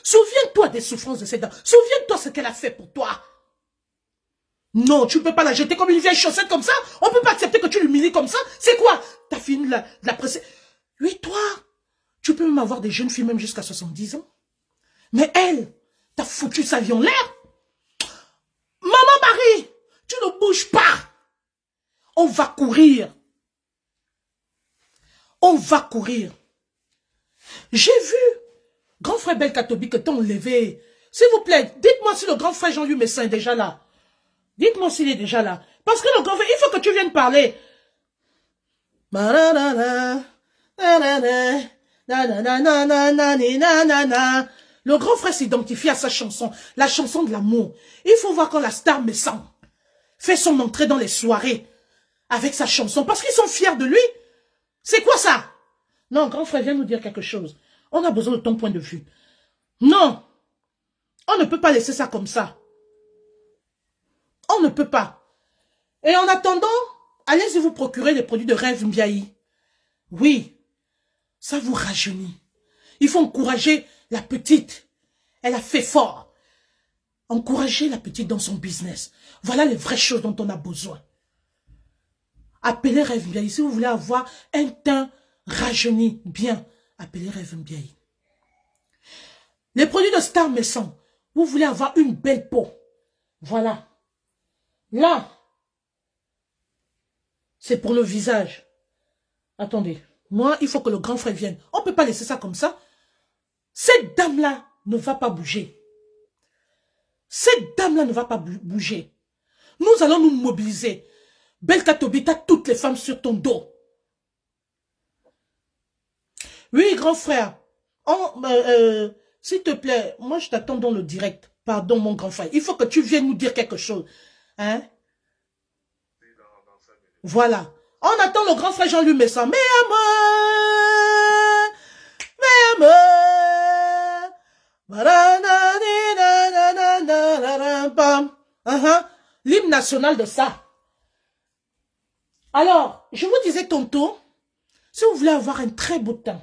Souviens-toi des souffrances de cette dame. Souviens-toi ce qu'elle a fait pour toi. Non, tu ne peux pas la jeter comme une vieille chaussette comme ça. On ne peut pas accepter que tu l'humilies comme ça. C'est quoi? T'as fini de la presser. Oui, toi, tu peux même avoir des jeunes filles même jusqu'à 70 ans. Mais elle, t'as foutu sa vie en l'air. Maman Marie, tu ne bouges pas. On va courir. On va courir. J'ai vu grand frère Belle Katobi que t'as enlevé. S'il vous plaît, dites-moi si le grand frère Jean-Louis Messin est déjà là. Dites-moi s'il est déjà là. Parce que le grand frère, il faut que tu viennes parler. Le grand frère s'identifie à sa chanson, la chanson de l'amour. Il faut voir quand la star Messin fait son entrée dans les soirées avec sa chanson, parce qu'ils sont fiers de lui. C'est quoi ça? Non, grand frère, viens nous dire quelque chose. On a besoin de ton point de vue. Non, on ne peut pas laisser ça comme ça. On ne peut pas. Et en attendant, allez-y vous procurer les produits de Rêve Mbiaï. Oui, ça vous rajeunit. Il faut encourager la petite. Elle a fait fort. Encourager la petite dans son business. Voilà les vraies choses dont on a besoin. Appelez Rêve Mbiaye. Si vous voulez avoir un teint rajeuni bien, appelez Rêve Mbiaye. Les produits de Star Maison. Vous voulez avoir une belle peau. Voilà. Là, c'est pour le visage. Attendez. Moi, il faut que le grand frère vienne. On ne peut pas laisser ça comme ça. Cette dame-là ne va pas bouger. Cette dame-là ne va pas bouger. Nous allons nous mobiliser. Belka Tobi, t'as toutes les femmes sur ton dos. Oui, grand frère. S'il te plaît, moi je t'attends dans le direct. Pardon, mon grand frère. Il faut que tu viennes nous dire quelque chose. Hein? Voilà. On attend le grand frère Jean-Louis Messin. Mais l'hymne national de ça. Alors, je vous disais tantôt, si vous voulez avoir un très beau teint,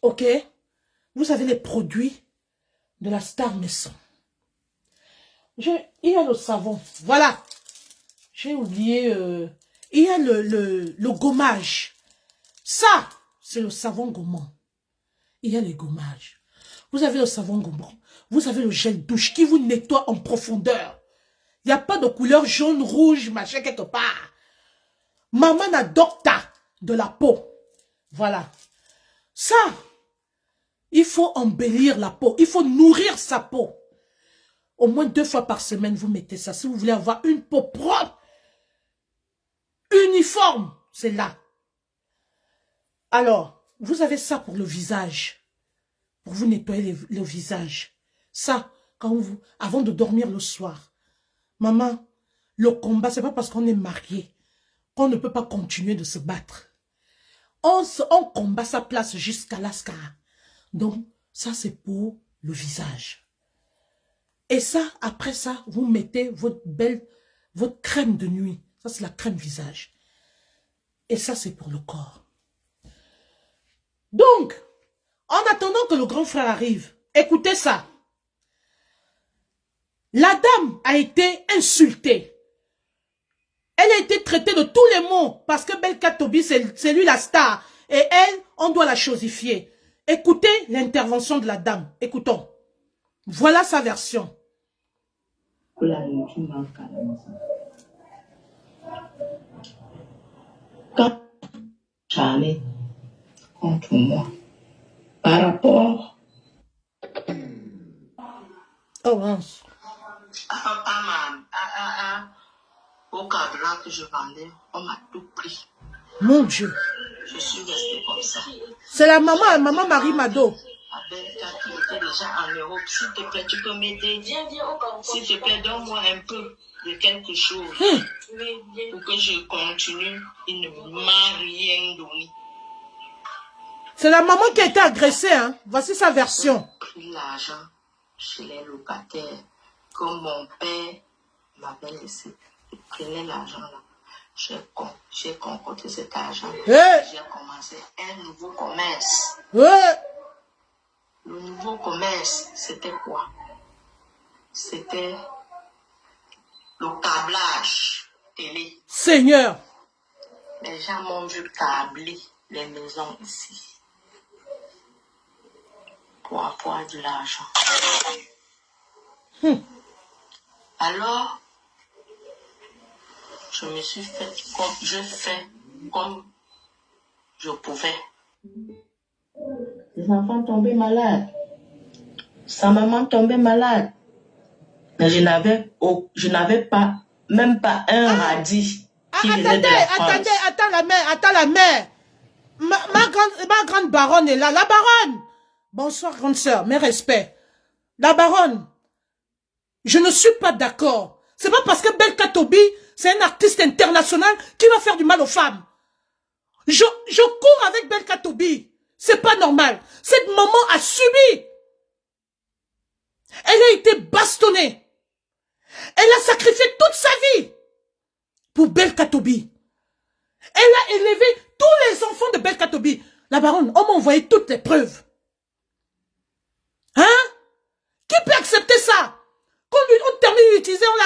ok, vous avez les produits de la Star Maison. Il y a le savon, voilà. J'ai oublié, il y a le gommage. Ça, c'est le savon gommant. Il y a les gommages. Vous avez le savon gommant. Vous avez le gel douche qui vous nettoie en profondeur. Il n'y a pas de couleur jaune, rouge, machin quelque part. Maman Docta de la peau. Voilà. Ça, il faut embellir la peau. Il faut nourrir sa peau. Au moins 2 fois par semaine, vous mettez ça. Si vous voulez avoir une peau propre, uniforme, c'est là. Alors, vous avez ça pour le visage. Pour vous nettoyer le visage. Ça, quand vous, avant de dormir le soir. Maman, le combat, c'est pas parce qu'on est marié qu'on ne peut pas continuer de se battre. On combat sa place jusqu'à l'ascara. Donc, ça c'est pour le visage. Et ça, après ça, vous mettez votre crème de nuit. Ça c'est la crème visage. Et ça c'est pour le corps. Donc, en attendant que le grand frère arrive, écoutez ça. La dame a été insultée. Elle a été traitée de tous les mots parce que Belka Tobi, c'est lui la star. Et elle, on doit la chosifier. Écoutez l'intervention de la dame. Écoutons. Voilà sa version. Quand j'allais contre moi, par rapport Oh, mince. au cadran que je vendais, on m'a tout pris. Mon Dieu. Je suis restée comme ça. C'est la maman Marie Mado. Avec qui était déjà en Europe, s'il te plaît, tu peux m'aider. S'il te plaît, donne-moi un peu de quelque chose. Pour que je continue. Il ne m'a rien donné. C'est la maman qui a été agressée, hein. Voici sa version. J'ai pris l'argent chez les locataires. Comme mon père m'avait laissé. Je prenais l'argent là. J'ai concocté cet argent. Hey. J'ai commencé un nouveau commerce. Ouais. Le nouveau commerce, c'était quoi? C'était le câblage télé. Seigneur. Les gens m'ont vu câbler les maisons ici. Pour avoir de l'argent. Alors, je me suis fait comme je fais, comme je pouvais. Les enfants tombaient malades. Sa maman tombait malade. Mais je n'avais pas, même pas un radis qui venait de la France. Attends la mère. Ma grande baronne est là. La baronne. Bonsoir, grande sœur. Mes respects. La baronne. Je ne suis pas d'accord. C'est pas parce que Belka Tobi, c'est un artiste international qui va faire du mal aux femmes. Je cours avec Belka Tobi. C'est pas normal. Cette maman a subi. Elle a été bastonnée. Elle a sacrifié toute sa vie pour Belka Tobi. Elle a élevé tous les enfants de Belka Tobi. La baronne, on m'a envoyé toutes les preuves.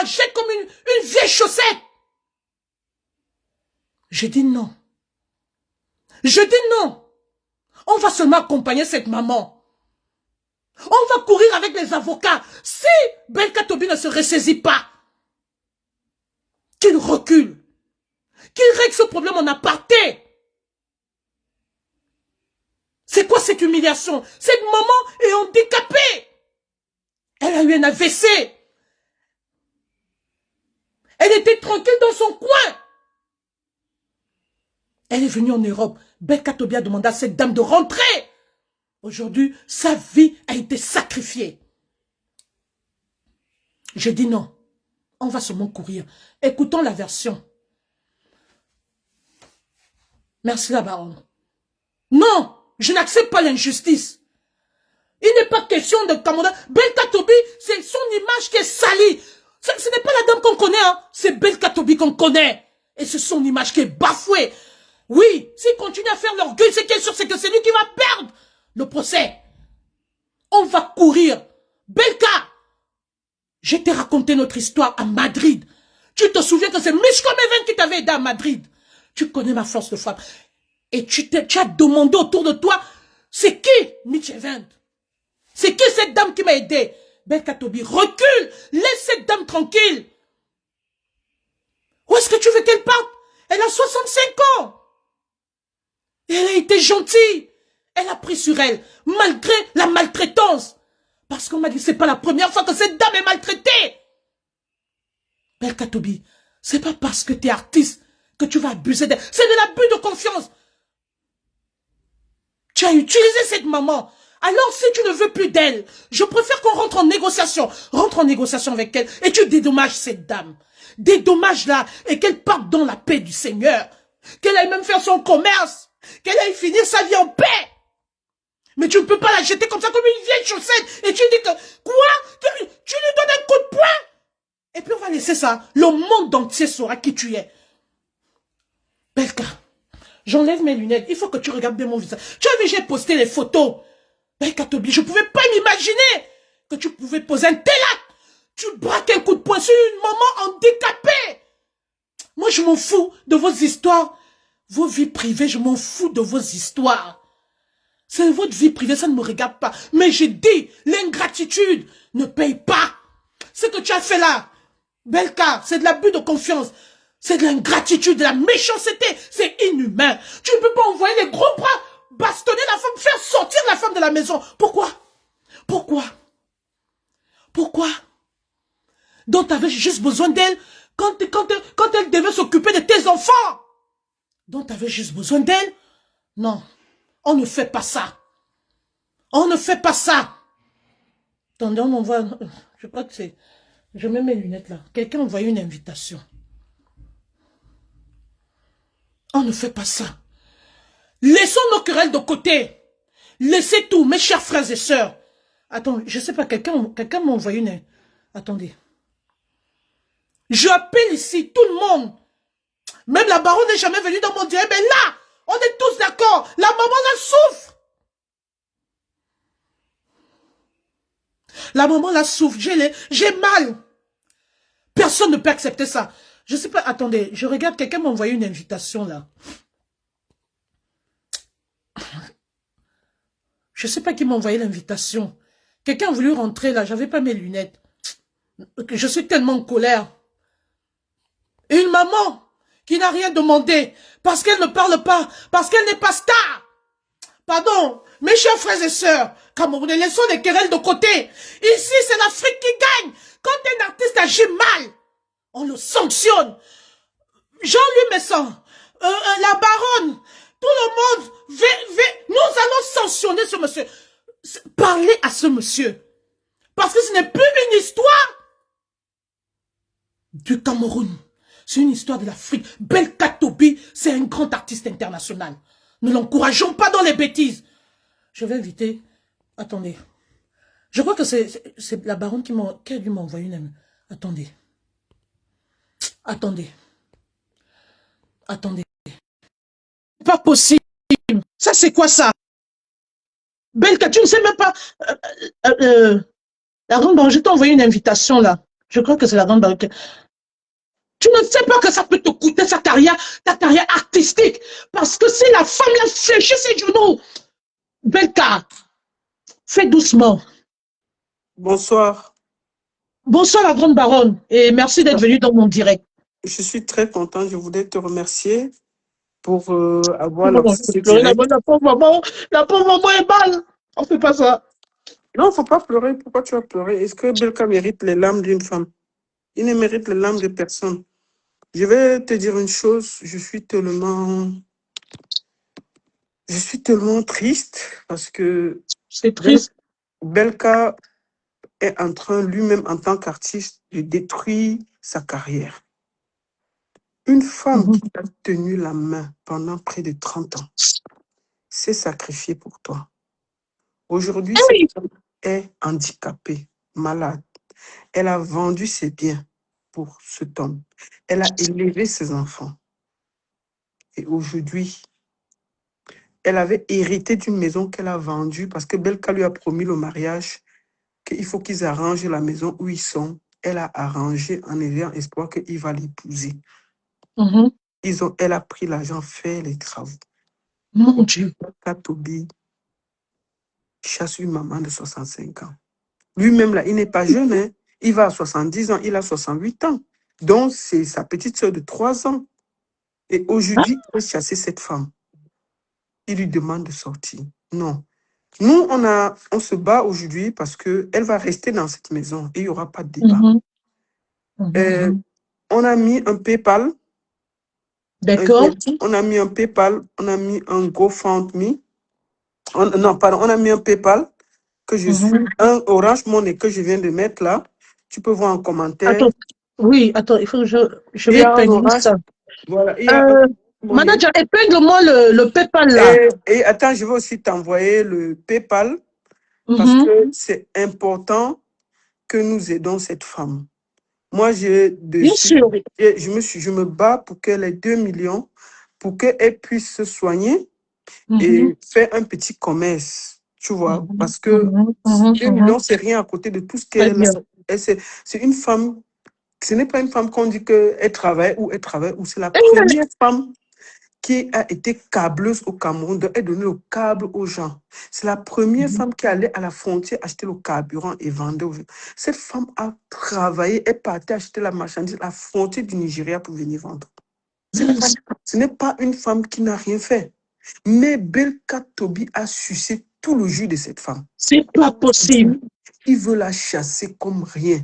jette comme une vieille chaussette. Je dis non. Je dis non. On va seulement accompagner cette maman. On va courir avec les avocats. Si Belka Tobi ne se ressaisit pas, qu'il recule, qu'il règle ce problème en aparté. C'est quoi cette humiliation? Cette maman est handicapée. Elle a eu un AVC. Elle était tranquille dans son coin. Elle est venue en Europe. Belka Tobi a demandé à cette dame de rentrer. Aujourd'hui, sa vie a été sacrifiée. Je dis non. On va seulement courir. Écoutons la version. Merci la baronne. Non, je n'accepte pas l'injustice. Il n'est pas question de Cameroun. Belka Tobi, c'est son image qui est salie. Ce n'est pas la dame qu'on connaît, hein. C'est Belka Tobi qu'on connaît. Et c'est son image qui est bafouée. Oui, s'il continue à faire l'orgueil, c'est sûr, c'est que c'est lui qui va perdre le procès. On va courir. Belka, je t'ai raconté notre histoire à Madrid. Tu te souviens que c'est Michko Meven qui t'avait aidé à Madrid. Tu connais ma force de frappe. Et tu as demandé autour de toi, c'est qui Mitch Event? C'est qui cette dame qui m'a aidé? Belka Tobi, recule, laisse cette dame tranquille. Où est-ce que tu veux qu'elle parte? Elle a 65 ans. Et elle a été gentille. Elle a pris sur elle, malgré la maltraitance. Parce qu'on m'a dit, c'est pas la première fois que cette dame est maltraitée. Belka Tobi, c'est pas parce que tu es artiste que tu vas abuser d'elle. C'est de l'abus de confiance. Tu as utilisé cette maman. Alors si tu ne veux plus d'elle, je préfère qu'on rentre en négociation. Rentre en négociation avec elle et tu dédommages cette dame. Dédommage-la et qu'elle parte dans la paix du Seigneur. Qu'elle aille même faire son commerce. Qu'elle aille finir sa vie en paix. Mais tu ne peux pas la jeter comme ça, comme une vieille chaussette. Et tu dis que, quoi? Tu lui donnes un coup de poing? Et puis on va laisser ça. Le monde entier saura qui tu es. Belka, j'enlève mes lunettes. Il faut que tu regardes bien mon visage. Tu as vu, j'ai posté les photos. Belka Tobi, je ne pouvais pas m'imaginer que tu pouvais poser un tel acte. Tu braques un coup de poing sur une maman handicapée. Moi, je m'en fous de vos histoires. Vos vies privées, je m'en fous de vos histoires. C'est votre vie privée, ça ne me regarde pas. Mais j'ai dit, l'ingratitude ne paye pas. Ce que tu as fait là, Belka, c'est de l'abus de confiance. C'est de l'ingratitude, de la méchanceté. C'est inhumain. Tu ne peux pas envoyer les gros bras, bastonner la femme, faire sortir la femme de la maison. Pourquoi? Pourquoi? Pourquoi? Donc tu avais juste besoin d'elle quand elle devait s'occuper de tes enfants. Donc tu avais juste besoin d'elle? Non. On ne fait pas ça. On ne fait pas ça. Attendez, on m'envoie... Je crois que c'est... Je mets mes lunettes là. Quelqu'un envoie une invitation. On ne fait pas ça. Laissons nos querelles de côté. Laissez tout, mes chers frères et sœurs. Attends, je sais pas, quelqu'un m'a envoyé une... Attendez. Je appelle ici tout le monde. Même la baronne n'est jamais venue dans mon direct, mais là, on est tous d'accord. La maman la souffre. La maman la souffre. J'ai mal. Personne ne peut accepter ça. Je sais pas, attendez, je regarde, quelqu'un m'a envoyé une invitation là. Je sais pas qui m'a envoyé l'invitation. Quelqu'un a voulu rentrer là, j'avais pas mes lunettes. Je suis tellement en colère. Une maman qui n'a rien demandé parce qu'elle ne parle pas, parce qu'elle n'est pas star. Pardon, mes chers frères et sœurs, Camerounais, laissons les querelles de côté. Ici, c'est l'Afrique qui gagne. Quand un artiste agit mal, on le sanctionne. Jean-Louis Messon, la baronne, tout le monde, nous allons sanctionner ce monsieur. Parlez à ce monsieur. Parce que ce n'est plus une histoire du Cameroun. C'est une histoire de l'Afrique. Belka Tobi, c'est un grand artiste international. Ne l'encourageons pas dans les bêtises. Je vais inviter... Attendez. Je crois que c'est la baronne qui a dû m'envoyer une... Attendez. Attendez. Attendez. C'est pas possible. Ça, c'est quoi ça? Belka, tu ne sais même pas... la grande baronne, je t'ai envoyé une invitation là. Je crois que c'est la grande barrière. Tu ne sais pas que ça peut te coûter ta carrière artistique. Parce que si la femme l'a fléché ses genoux, Belka, fais doucement. Bonsoir. Bonsoir la grande baronne et merci d'être venue dans mon direct. Je suis très contente. Je voulais te remercier pour avoir Non, lancé ce direct. la pauvre maman est mal. On ne fait pas ça. Non, il ne faut pas pleurer. Pourquoi tu vas pleurer? Est-ce que Belka mérite les larmes d'une femme? Il ne mérite les larmes de personne. Je vais te dire une chose. Je suis tellement triste parce que C'est triste. Belka est en train lui-même en tant qu'artiste de détruire sa carrière. Une femme qui t'a tenu la main pendant près de 30 ans s'est sacrifiée pour toi. Aujourd'hui, cette femme est handicapée, malade. Elle a vendu ses biens pour cet homme. Elle a élevé ses enfants. Et aujourd'hui, elle avait hérité d'une maison qu'elle a vendue parce que Belka lui a promis le mariage, qu'il faut qu'ils arrangent la maison où ils sont. Elle a arrangé en ayant espoir qu'il va l'épouser. Elle a pris l'argent, fait les travaux. Mon Dieu. Belka Tobi chasse une maman de 65 ans. Lui-même, là, il n'est pas jeune, hein. Il va à 70 ans, il a 68 ans. Donc, c'est sa petite soeur de 3 ans. Et aujourd'hui, il veut chasser cette femme. Il lui demande de sortir. Non. Nous, on se bat aujourd'hui parce qu'elle va rester dans cette maison et il n'y aura pas de débat. On a mis un PayPal. D'accord. On a mis un PayPal, on a mis un GoFundMe. On a mis un PayPal que je suis, un Orange Money que je viens de mettre là. Tu peux voir en commentaire. Attends, oui, attends, il faut que je vais épingler ça. Voilà, manager, épingle-moi le PayPal là. Et attends, je vais aussi t'envoyer le PayPal parce que c'est important que nous aidons cette femme. Moi, Bien sûr. Je me bats pour qu'elle ait 2 millions, pour qu'elle puisse se soigner et faire un petit commerce, tu vois, parce que 2 millions, c'est rien à côté de tout ce qu'elle a. C'est une femme, ce n'est pas une femme qu'on dit qu'elle travaille ou c'est la première femme qui a été câbleuse au Cameroun, elle donnait le câble aux gens. C'est la première femme qui allait à la frontière acheter le carburant et vendait aux gens. Cette femme a travaillé, elle partait acheter la marchandise à la frontière du Nigeria pour venir vendre. Ce n'est pas une femme qui n'a rien fait. Mais Belka Tobi a sucé tout le jus de cette femme. C'est pas possible. Il veut la chasser comme rien.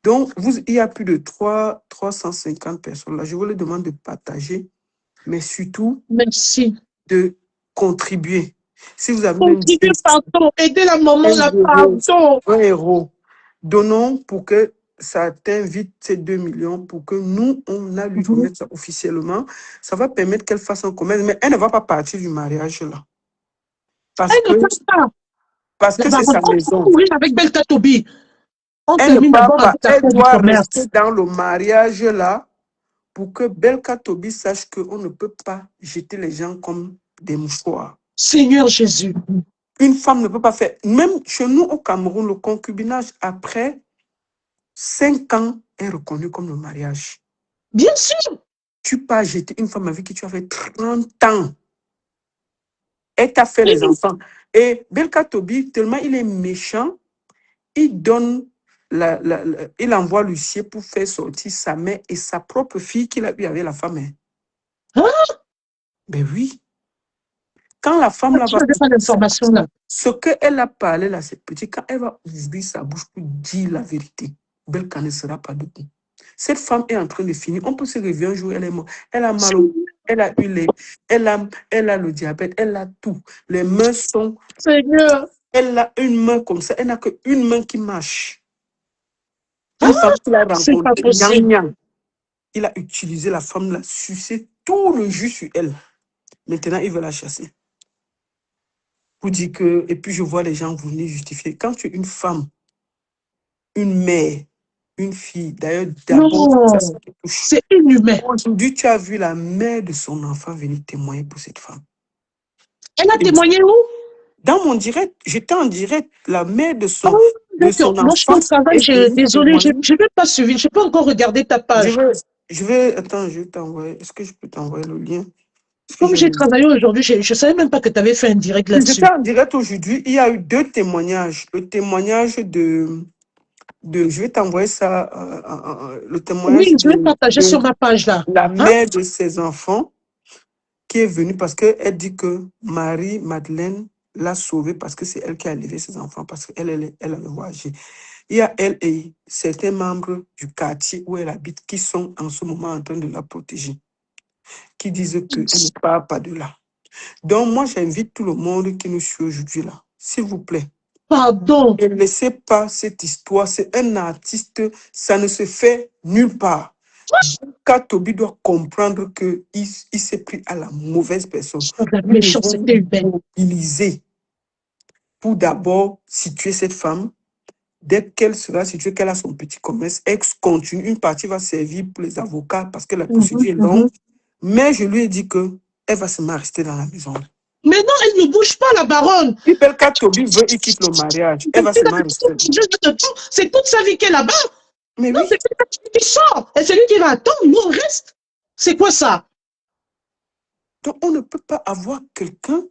Donc, il y a plus de 350 personnes là. Je vous les demande de partager, mais surtout, merci, de contribuer. Si vous avez contribuer, pardon, aider la maman, la pardon. 1 euro, donnons pour que ça t'invite ces 2 millions, pour que nous, on a lui remettre ça officiellement. Ça va permettre qu'elle fasse un commerce, mais elle ne va pas partir du mariage là. Parce elle ne passe pas. Parce que c'est sa maison. Avec Belka Tobi. Elle ne part pas. Elle doit rester dans le mariage là pour que Belka Tobi sache qu'on ne peut pas jeter les gens comme des mouchoirs. Seigneur Jésus. Une femme ne peut pas faire. Même chez nous au Cameroun, le concubinage après 5 ans est reconnu comme le mariage. Bien sûr. Tu peux jeter une femme avec qui tu as fait 30 ans. Elle t'a fait les enfants. Et Belka Tobi, tellement il est méchant, il donne il envoie l'huissier pour faire sortir sa mère et sa propre fille qu'il a eu avec la femme. Hein? Ben oui. Quand la femme là va... Ce qu'elle a parlé là, c'est petit. Quand elle va ouvrir sa bouche pour dire la vérité, Belka ne sera pas debout. Cette femme est en train de finir. On peut se réveiller un jour, elle est morte. Elle a mal au... Elle a eu elle a le diabète, elle a tout. Les mains sont... Seigneur. Elle a une main comme ça. Elle n'a qu'une main qui marche. Une femme qui l'a rencontrée. Il a utilisé la femme, l'a sucé tout le jus sur elle. Maintenant, il veut la chasser. Pour dire que... Et puis, je vois les gens venir justifier. Quand tu es une femme, une mère, une fille, d'ailleurs, d'abord, c'est inhumain. Aujourd'hui, tu as vu la mère de son enfant venir témoigner pour cette femme. Elle a témoigné où? Dans mon direct, j'étais en direct, la mère de son... de son D'accord. Moi, je suis au enfance travail, est venu désolé, témoigner. je n'ai pas suivi, je n'ai pas encore regardé ta Je page. vais, attends, je vais t'envoyer. Est-ce que je peux t'envoyer le lien? Est-ce que Comme j'ai j'ai le travaillé aujourd'hui, je ne savais même pas que tu avais fait un direct J'étais là-dessus. en direct aujourd'hui. Il y a eu deux témoignages. Le témoignage je vais t'envoyer ça, le témoignage Oui, je vais partager de sur ma page là. la Hein? mère de ses enfants qui est venue parce qu'elle dit que Marie-Madeleine l'a sauvée parce que c'est elle qui a élevé ses enfants, parce elle avait voyagé. Il y a elle et certains membres du quartier où elle habite qui sont en ce moment en train de la protéger, qui disent qu'elle ne part pas de là. Donc, moi, j'invite tout le monde qui nous suit aujourd'hui là, s'il vous plaît, Pardon. ne laissez pas cette histoire. C'est un artiste, ça ne se fait nulle part. Toby doit comprendre qu'il s'est pris à la mauvaise personne. La Nous devons méchanceté humaine. nous mobiliser pour d'abord situer cette femme. Dès qu'elle sera située, qu'elle a son petit commerce, elle continue. Une partie va servir pour les avocats parce que la procédure est longue. Mais je lui ai dit qu'elle va seulement rester dans la maison. Mais non, elle ne bouge pas, la baronne. Si Belka Toby veut, il quitte le mariage. Elle va seulement rester. C'est toute sa vie qu'elle est là-bas. Mais Non, oui. c'est lui qui sort. Et c'est lui qui va attendre. Nous, on reste. C'est quoi ça? Donc, on ne peut pas avoir quelqu'un.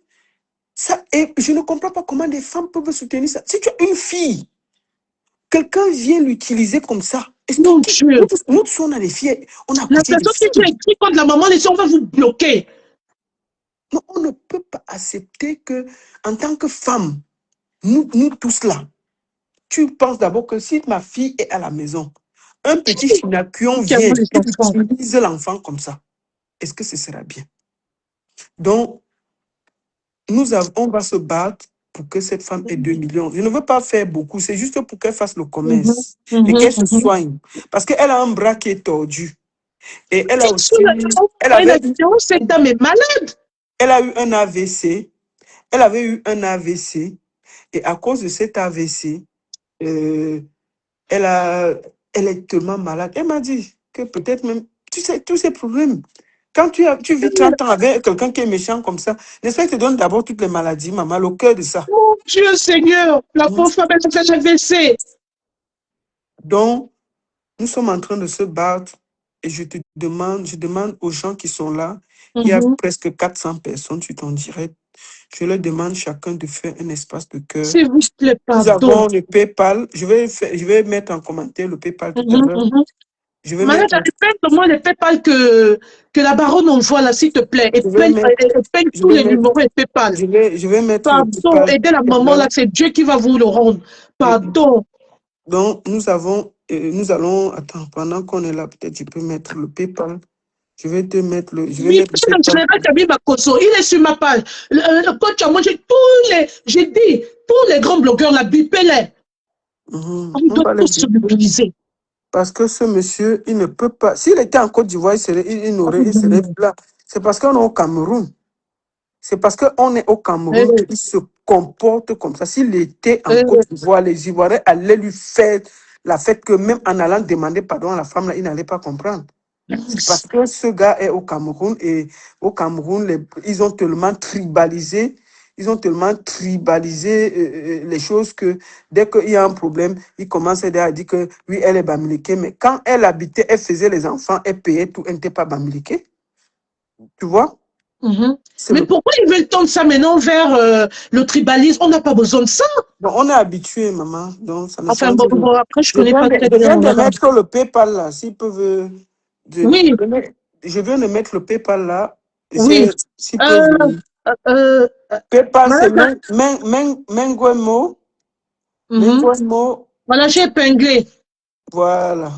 Ça, et je ne comprends pas comment des femmes peuvent soutenir ça. Si tu as une fille, quelqu'un vient l'utiliser comme ça. Mon Expliquez. Dieu. Nous, on a des filles. On a La accouché des personne qui filles. vient écrire contre la maman, les on va vous bloquer. Non, on ne peut pas accepter que, en tant que femme, nous tous là, tu penses d'abord que si ma fille est à la maison, un petit chinacuon Qui a vient, les enfants. il utilise l'enfant comme ça. Est-ce que ce sera bien? Donc, on va se battre pour que cette femme ait 2 millions. Je ne veux pas faire beaucoup, c'est juste pour qu'elle fasse le commerce et qu'elle se soigne. Parce qu'elle a un bras qui est tordu. Et elle a aussi, cette dame est malade. Elle a eu un AVC. Elle avait eu un AVC. Et à cause de cet AVC, elle est tellement malade. Elle m'a dit que peut-être même, tu sais, tous ces problèmes, quand tu vis 30 ans avec quelqu'un qui est méchant comme ça, n'est-ce pas qu'il te donne d'abord toutes les maladies, maman, le cœur de ça. Mon Dieu Seigneur, la pauvre femme, elle a fait un AVC. Donc, nous sommes en train de se battre et je demande aux gens qui sont là, il y a presque 400 personnes sur ton direct, je leur demande chacun de faire un espace de cœur. S'il vous plaît, Nous pardon. avons le PayPal, je vais mettre en commentaire le PayPal tout à l'heure. Je vais Malade, répète-moi le PayPal que la baronne envoie là, s'il te plaît. Et paye tous les numéros et PayPal. Je vais mettre pardon, aidez la maman là, c'est Dieu qui va vous le rendre. Pardon. Donc, nous allons, attends, pendant qu'on est là, peut-être je peux mettre le PayPal. Je vais te mettre le. Je vais mettre le PayPal. Il est sur ma page. Le coach a mangé j'ai dit, tous les grands blogueurs, la bipez-les. On doit tous se mobiliser. Parce que ce monsieur, il ne peut pas. S'il était en Côte d'Ivoire, il serait là. C'est parce qu'on est au Cameroun. C'est parce qu'on est au Cameroun qu'il se comporte comme ça. S'il était en Côte d'Ivoire, les Ivoiriens allaient lui faire la fête que même en allant demander pardon à la femme, là, il n'allait pas comprendre. C'est parce que ce gars est au Cameroun et au Cameroun, ils ont tellement tribalisé. Ils ont tellement tribalisé les choses que dès qu'il y a un problème, ils commencent à dire que oui, elle est bamiliquée. Mais quand elle habitait, elle faisait les enfants, elle payait tout, elle n'était pas bamiliquée. Tu vois? Mais pourquoi ils veulent tendre ça maintenant vers le tribalisme? On n'a pas besoin de ça. Donc, on est habitué, maman. Donc, ça ne enfin, bon, après, je connais pas très bien. Je viens de mettre le PayPal là, s'ils peuvent. Oui. Je viens de mettre le PayPal là. Oui. PayPal, c'est Menguemo. Voilà, j'ai épinglé. Voilà.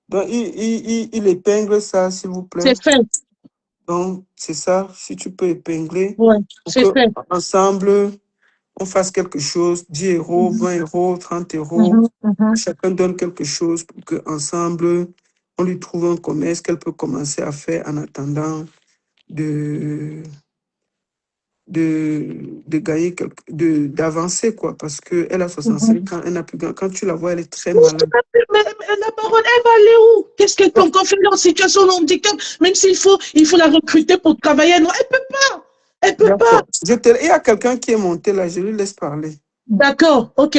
Donc, il épingle ça, s'il vous plaît. C'est fait. Donc, c'est ça. Si tu peux épingler. Ouais, c'est fait. Ensemble, on fasse quelque chose. 10 euros, 20 euros, 30 euros. Chacun donne quelque chose pour qu'ensemble, on lui trouve un commerce qu'elle peut commencer à faire en attendant de gagner, d'avancer, quoi, parce qu'elle a 65 ans, elle n'a plus grand. Quand tu la vois, elle est très malade. Mais la baronne, elle va aller où? Qu'est-ce qu'elle peut encore faire en situation de handicap? Même s'il faut la recruter pour travailler, non, elle peut pas. Elle peut pas. Il y a quelqu'un qui est monté là, je lui laisse parler. D'accord, ok.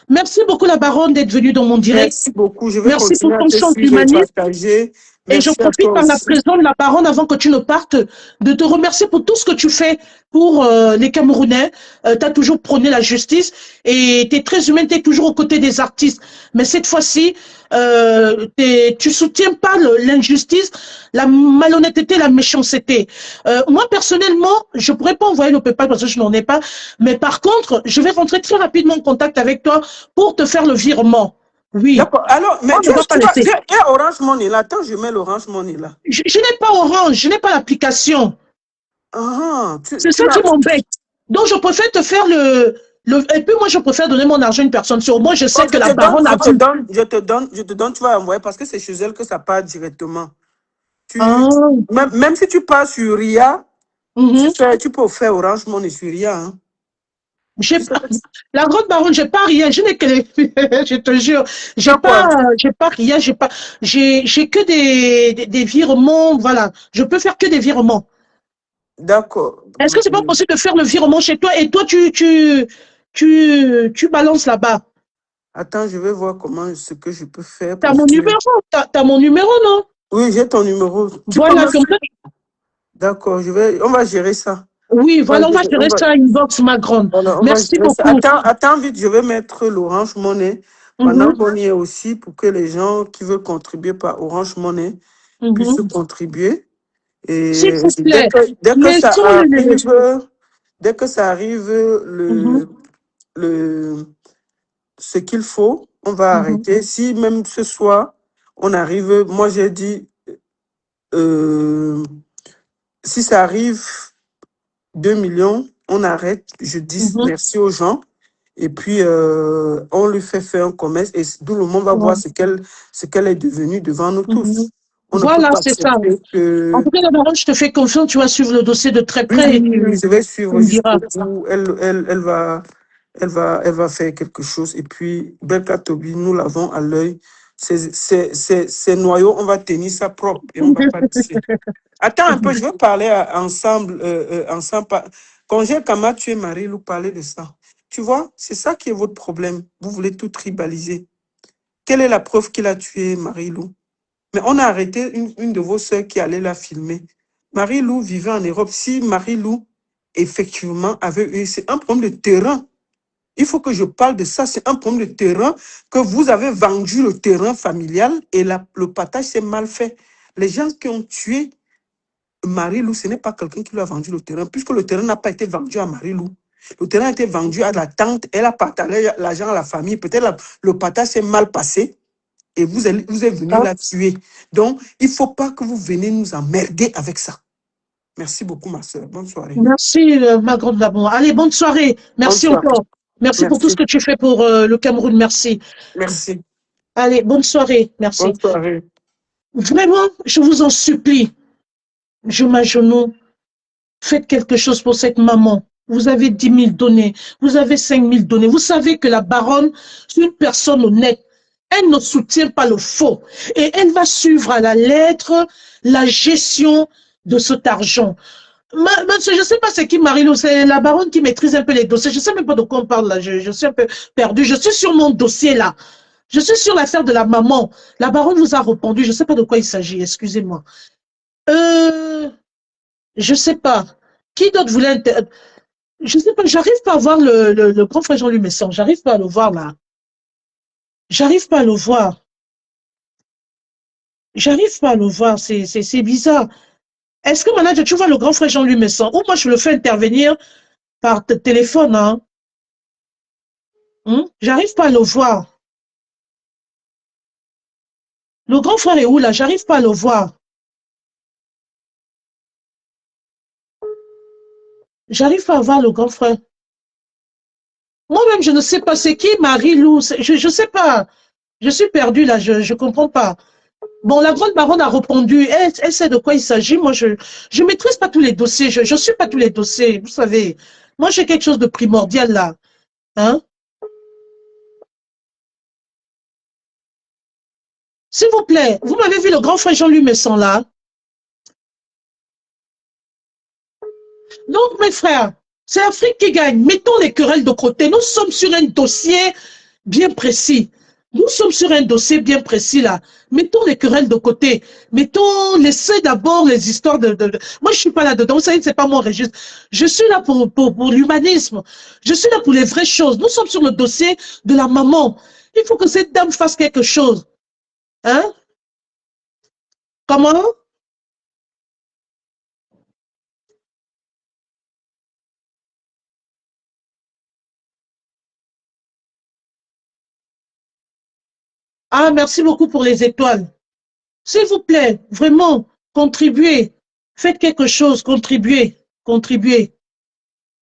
Merci beaucoup, la baronne, d'être venue dans mon direct. Merci beaucoup. Je vais Merci pour continuer à ton te chant suivre et humaniste. partager. Et je Merci à profite toi par la aussi. présence de la baronne avant que tu ne partes, de te remercier pour tout ce que tu fais pour les Camerounais. Tu as toujours prôné la justice et tu es très humaine, tu es toujours aux côtés des artistes. Mais cette fois-ci, tu soutiens pas l'injustice, la malhonnêteté, la méchanceté. Moi, personnellement, je pourrais pas envoyer le PayPal parce que je n'en ai pas. Mais par contre, je vais rentrer très rapidement en contact avec toi pour te faire le virement. Oui, D'accord. Alors, mais on ne va pas laisser. il y a Orange Money là. Attends, je mets l'Orange Money là. Je n'ai pas Orange, je n'ai pas l'application. Ah, C'est ça qui m'embête. Donc, je préfère te faire et puis moi, je préfère donner mon argent à une personne. Sur moi, je oh, sais que la baronne a vu. tu vas envoyer parce que c'est chez elle que ça part directement. Ah, Même si tu pars sur RIA, mhm. tu peux faire Orange Money sur RIA. Hein. J'ai Tu sais pas, que la grande baronne, j'ai pas rien. Je n'ai que les, je te jure, tu as quoi? j'ai pas rien. J'ai que des virements. Voilà. Je peux faire que des virements. D'accord. Est-ce que c'est pas possible de faire le virement chez toi et toi, tu balances là-bas? Attends, je vais voir ce que je peux faire T'as parce mon que... numéro, t'as mon numéro, non? Oui, j'ai ton numéro. Tu peux Voilà, me... comme ça. D'accord, on va gérer ça. Oui, On va voilà, on va gérer, gérer ça inbox, ma grande. voilà, on va Merci gérer ça. beaucoup. Attends vite, je vais mettre l'Orange Money pendant Mhm, qu'on y est aussi pour que les gens qui veulent contribuer par Orange Money puissent mhm. contribuer. S'il Et vous plaît, laissons le... dès que ça arrive, Mhm, le, ce qu'il faut, on va mhm, arrêter. Si même ce soir, on arrive, moi j'ai dit, euh, si ça arrive 2 millions, on arrête. Je dis mhm, merci aux gens. Et puis, on lui fait faire un commerce et tout le monde va voir ouais, ce qu'elle est devenue devant nous mhm. tous. On ne peut Voilà, pas c'est ça. accepter En que... tout cas, d'abord, je te fais confiance, tu vas suivre le dossier de très Oui, près oui, et oui, oui, je vais suivre tu me jusqu'au diras. bout. Elle va faire quelque chose. Et puis, Berka Tobi, nous l'avons à l'œil. Ces noyaux, on va tenir ça propre et on ne va pas laisser. Attends un peu, je veux parler ensemble. Quand j'ai Kama, tu es Marie-Lou, parler de ça. Tu vois, c'est ça qui est votre problème. Vous voulez tout tribaliser. Quelle est la preuve qu'il a tué Marie-Lou? Mais on a arrêté une de vos sœurs qui allait la filmer. Marie-Lou vivait en Europe. Si Marie-Lou, effectivement, avait eu... C'est un problème de terrain. Il faut que je parle de ça. C'est un problème de terrain que vous avez vendu le terrain familial et le partage s'est mal fait. Les gens qui ont tué Marie-Lou, ce n'est pas quelqu'un qui lui a vendu le terrain, puisque le terrain n'a pas été vendu à Marie-Lou. Le terrain a été vendu à la tante. Elle a partagé l'argent à la famille. Peut-être le partage s'est mal passé et vous êtes venu Ah, la tuer. Donc, il ne faut pas que vous venez nous emmerder avec ça. Merci beaucoup, ma soeur. Bonne soirée. merci, ma grande dame. Allez, bonne soirée. Bonne Merci soirée. encore. Merci pour tout ce Merci. que tu fais pour le Cameroun. Merci. Merci. Allez, bonne soirée. Merci. Bonne soirée. Vraiment, je vous en supplie, je m'agenouille. Faites quelque chose pour cette maman. Vous avez 10 000 données, vous avez 5 000 données. Vous savez que la baronne, c'est une personne honnête. Elle ne soutient pas le faux. Et elle va suivre à la lettre la gestion de cet argent. Monsieur, je ne sais pas c'est qui Marie-Lou, c'est la baronne qui maîtrise un peu les dossiers. Je ne sais même pas de quoi on parle là. Je suis un peu perdue. Je suis sur mon dossier là. Je suis sur l'affaire de la maman. La baronne vous a répondu. Je ne sais pas de quoi il s'agit. Excusez-moi. Euh, je ne sais pas. Qui d'autre voulait... Je ne sais pas, j'arrive pas à voir le grand frère Jean-Louis Messon. J'arrive pas à le voir là. J'arrive pas à le voir. J'arrive pas à le voir. C'est bizarre. Est-ce que maintenant tu vois le grand frère Jean-Louis Messon? Ou moi je le fais intervenir par téléphone, hein? J'arrive pas à le voir. Le grand frère est où là? J'arrive pas à le voir. J'arrive pas à voir le grand frère. Moi-même, je ne sais pas c'est qui Marie-Lou. Je sais pas. Je suis perdue là, je comprends pas. Bon, la grande baronne a répondu, elle sait de quoi il s'agit. Moi, je maîtrise pas tous les dossiers, je suis pas tous les dossiers, vous savez. Moi, j'ai quelque chose de primordial là. Hein? S'il vous plaît, vous m'avez vu le grand frère Jean-Louis Messon là? Donc, mes frères, C'est l'Afrique qui gagne. Mettons les querelles de côté. Nous sommes sur un dossier bien précis. Nous sommes sur un dossier bien précis là. Mettons les querelles de côté. Mettons, laissez d'abord les histoires Moi, je suis pas là-dedans. Vous savez, c'est pas mon registre. Je suis là pour l'humanisme. Je suis là pour les vraies choses. Nous sommes sur le dossier de la maman. Il faut que cette dame fasse quelque chose. Hein? Comment? Ah, merci beaucoup pour les étoiles. S'il vous plaît, vraiment, contribuez. Faites quelque chose, contribuez, contribuez,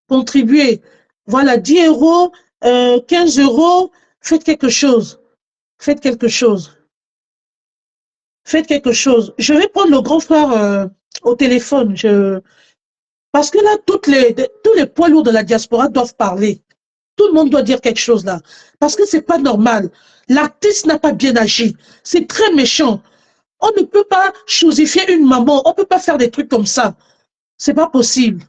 contribuez. Voilà, 10 euros, 15 euros, faites quelque chose. Faites quelque chose. Faites quelque chose. Je vais prendre le grand frère au téléphone. Parce que là, tous les poids lourds de la diaspora doivent parler. Tout le monde doit dire quelque chose là. Parce que c'est pas normal. L'artiste n'a pas bien agi. C'est très méchant. On ne peut pas chosifier une maman. On ne peut pas faire des trucs comme ça. C'est pas possible.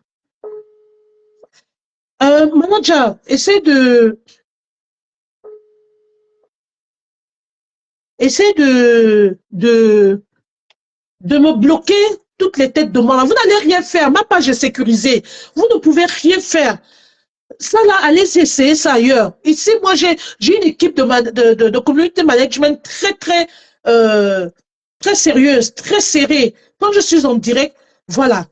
Manager, essaie de me bloquer toutes les têtes de moi. Vous n'allez rien faire. Ma page est sécurisée. Vous ne pouvez rien faire. Ça là, allez essayer ça ailleurs. Ici, moi, j'ai une équipe de community management très sérieuse, très serrée. Quand je suis en direct, voilà.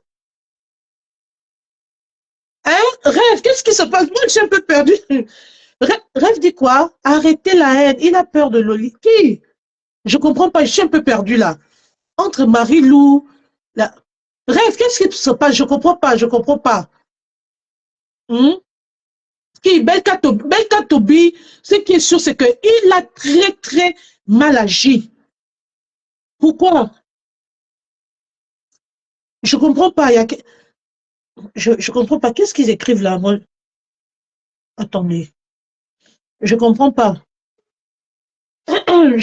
Hein? Rêve, qu'est-ce qui se passe? Moi, je suis un peu perdue. Rêve dit quoi? Arrêtez la haine. Il a peur de Loli. Qui? Je comprends pas. Je suis un peu perdue là. Entre Marie-Lou, la... Rêve, qu'est-ce qui se passe? Je comprends pas. Je comprends pas. Hmm? Qui? Belka Tobi, ce qui est sûr, c'est qu'il a très mal agi. Pourquoi? Je comprends pas. Je comprends pas. Qu'est-ce qu'ils écrivent là? Moi, attendez. Je comprends pas. Rêve,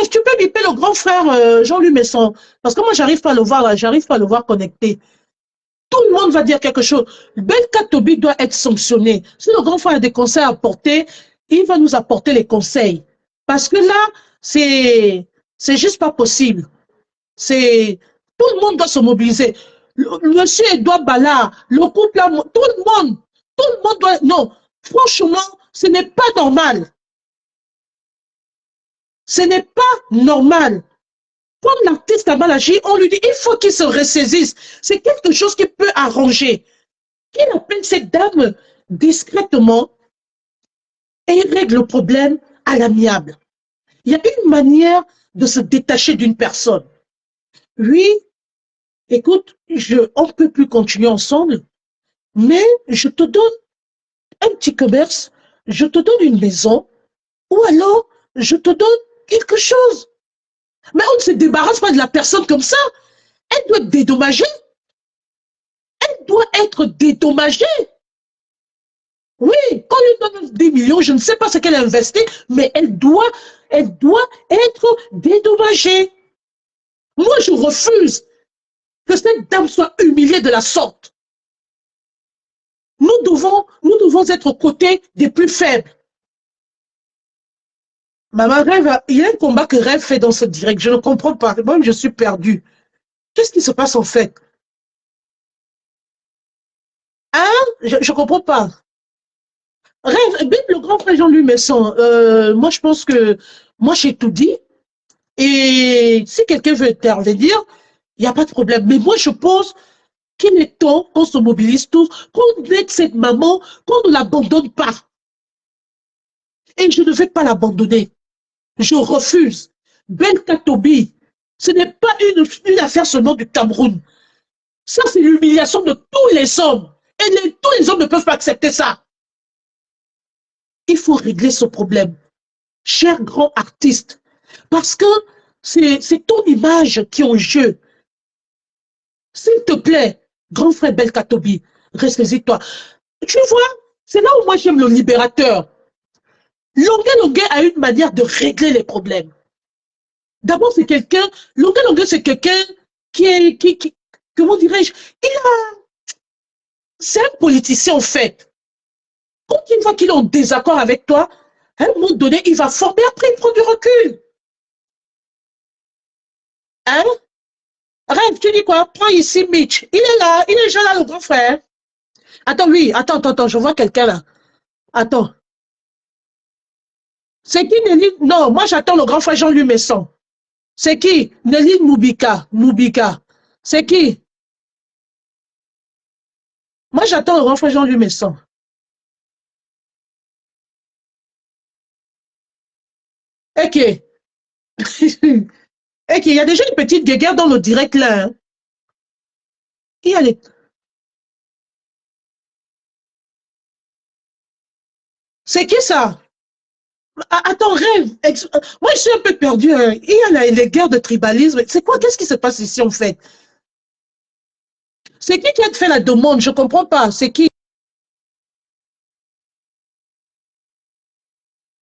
tu peux biper le grand frère Jean-Louis Messon. Parce que moi, j'arrive pas à le voir là. J'arrive pas à le voir connecté. Tout le monde va dire quelque chose. Belka Tobi doit être sanctionné. Si le grand frère a des conseils à apporter, il va nous apporter les conseils. Parce que là, c'est juste pas possible. Tout le monde doit se mobiliser. Monsieur Edouard Ballard, le couple là, tout le monde doit, non, franchement, ce n'est pas normal. Ce n'est pas normal. Quand l'artiste a mal agi, on lui dit, il faut qu'il se ressaisisse. C'est quelque chose qui peut arranger. Qu'il appelle cette dame discrètement et il règle le problème à l'amiable. Il y a une manière de se détacher d'une personne. Oui, écoute, on ne peut plus continuer ensemble, mais je te donne un petit commerce, je te donne une maison, ou alors je te donne quelque chose. Mais on ne se débarrasse pas de la personne comme ça. Elle doit être dédommagée. Elle doit être dédommagée. Oui, quand on lui donne 10 millions, je ne sais pas ce qu'elle a investi, mais elle doit être dédommagée. Moi, je refuse que cette dame soit humiliée de la sorte. Nous devons être aux côtés des plus faibles. Maman Rêve, il y a un combat que Rêve fait dans ce direct. Je ne comprends pas. Moi, je suis perdue. Qu'est-ce qui se passe en fait? Hein? Je ne comprends pas. Rêve, même le grand frère Jean-Louis Messon, moi, je pense que moi, j'ai tout dit. Et si quelqu'un veut intervenir, il n'y a pas de problème. Mais moi, je pense qu'il est temps qu'on se mobilise tous, qu'on aide cette maman, qu'on ne l'abandonne pas. Et je ne vais pas l'abandonner. Je refuse. Belka Tobi, ce n'est pas une affaire seulement du Cameroun. Ça, c'est l'humiliation de tous les hommes. Et tous les hommes ne peuvent pas accepter ça. Il faut régler ce problème, cher grand artiste, parce que c'est ton image qui est en jeu. S'il te plaît, grand frère Belka Tobi, reste-y-toi. Tu vois, c'est là où moi j'aime le libérateur. Longuet a une manière de régler les problèmes. D'abord, c'est quelqu'un, Longuet, c'est quelqu'un qui, comment dirais-je, C'est un politicien, en fait. Quand il voit qu'il est en désaccord avec toi, à un moment donné, il va former, après il prend du recul. Hein? Rêve, tu dis quoi? Prends ici Mitch. Il est là, il est déjà là, le grand frère. Attends, oui, attends, je vois quelqu'un là. Attends. C'est qui Nelly? Non, moi j'attends le grand frère Jean-Louis Messon. C'est qui? Nelly Moubika. Moubika. C'est qui? Moi j'attends le grand frère Jean-Louis Messon. Ok. Ok, il y a déjà une petite guéguerre dans le direct là. Hein. Il y a les... C'est qui ça? Attends, rêve. Moi, je suis un peu perdu. Hein. Il y a les guerres de tribalisme. C'est quoi? Qu'est-ce qui se passe ici, en fait? C'est qui a fait la demande? Je ne comprends pas. C'est qui?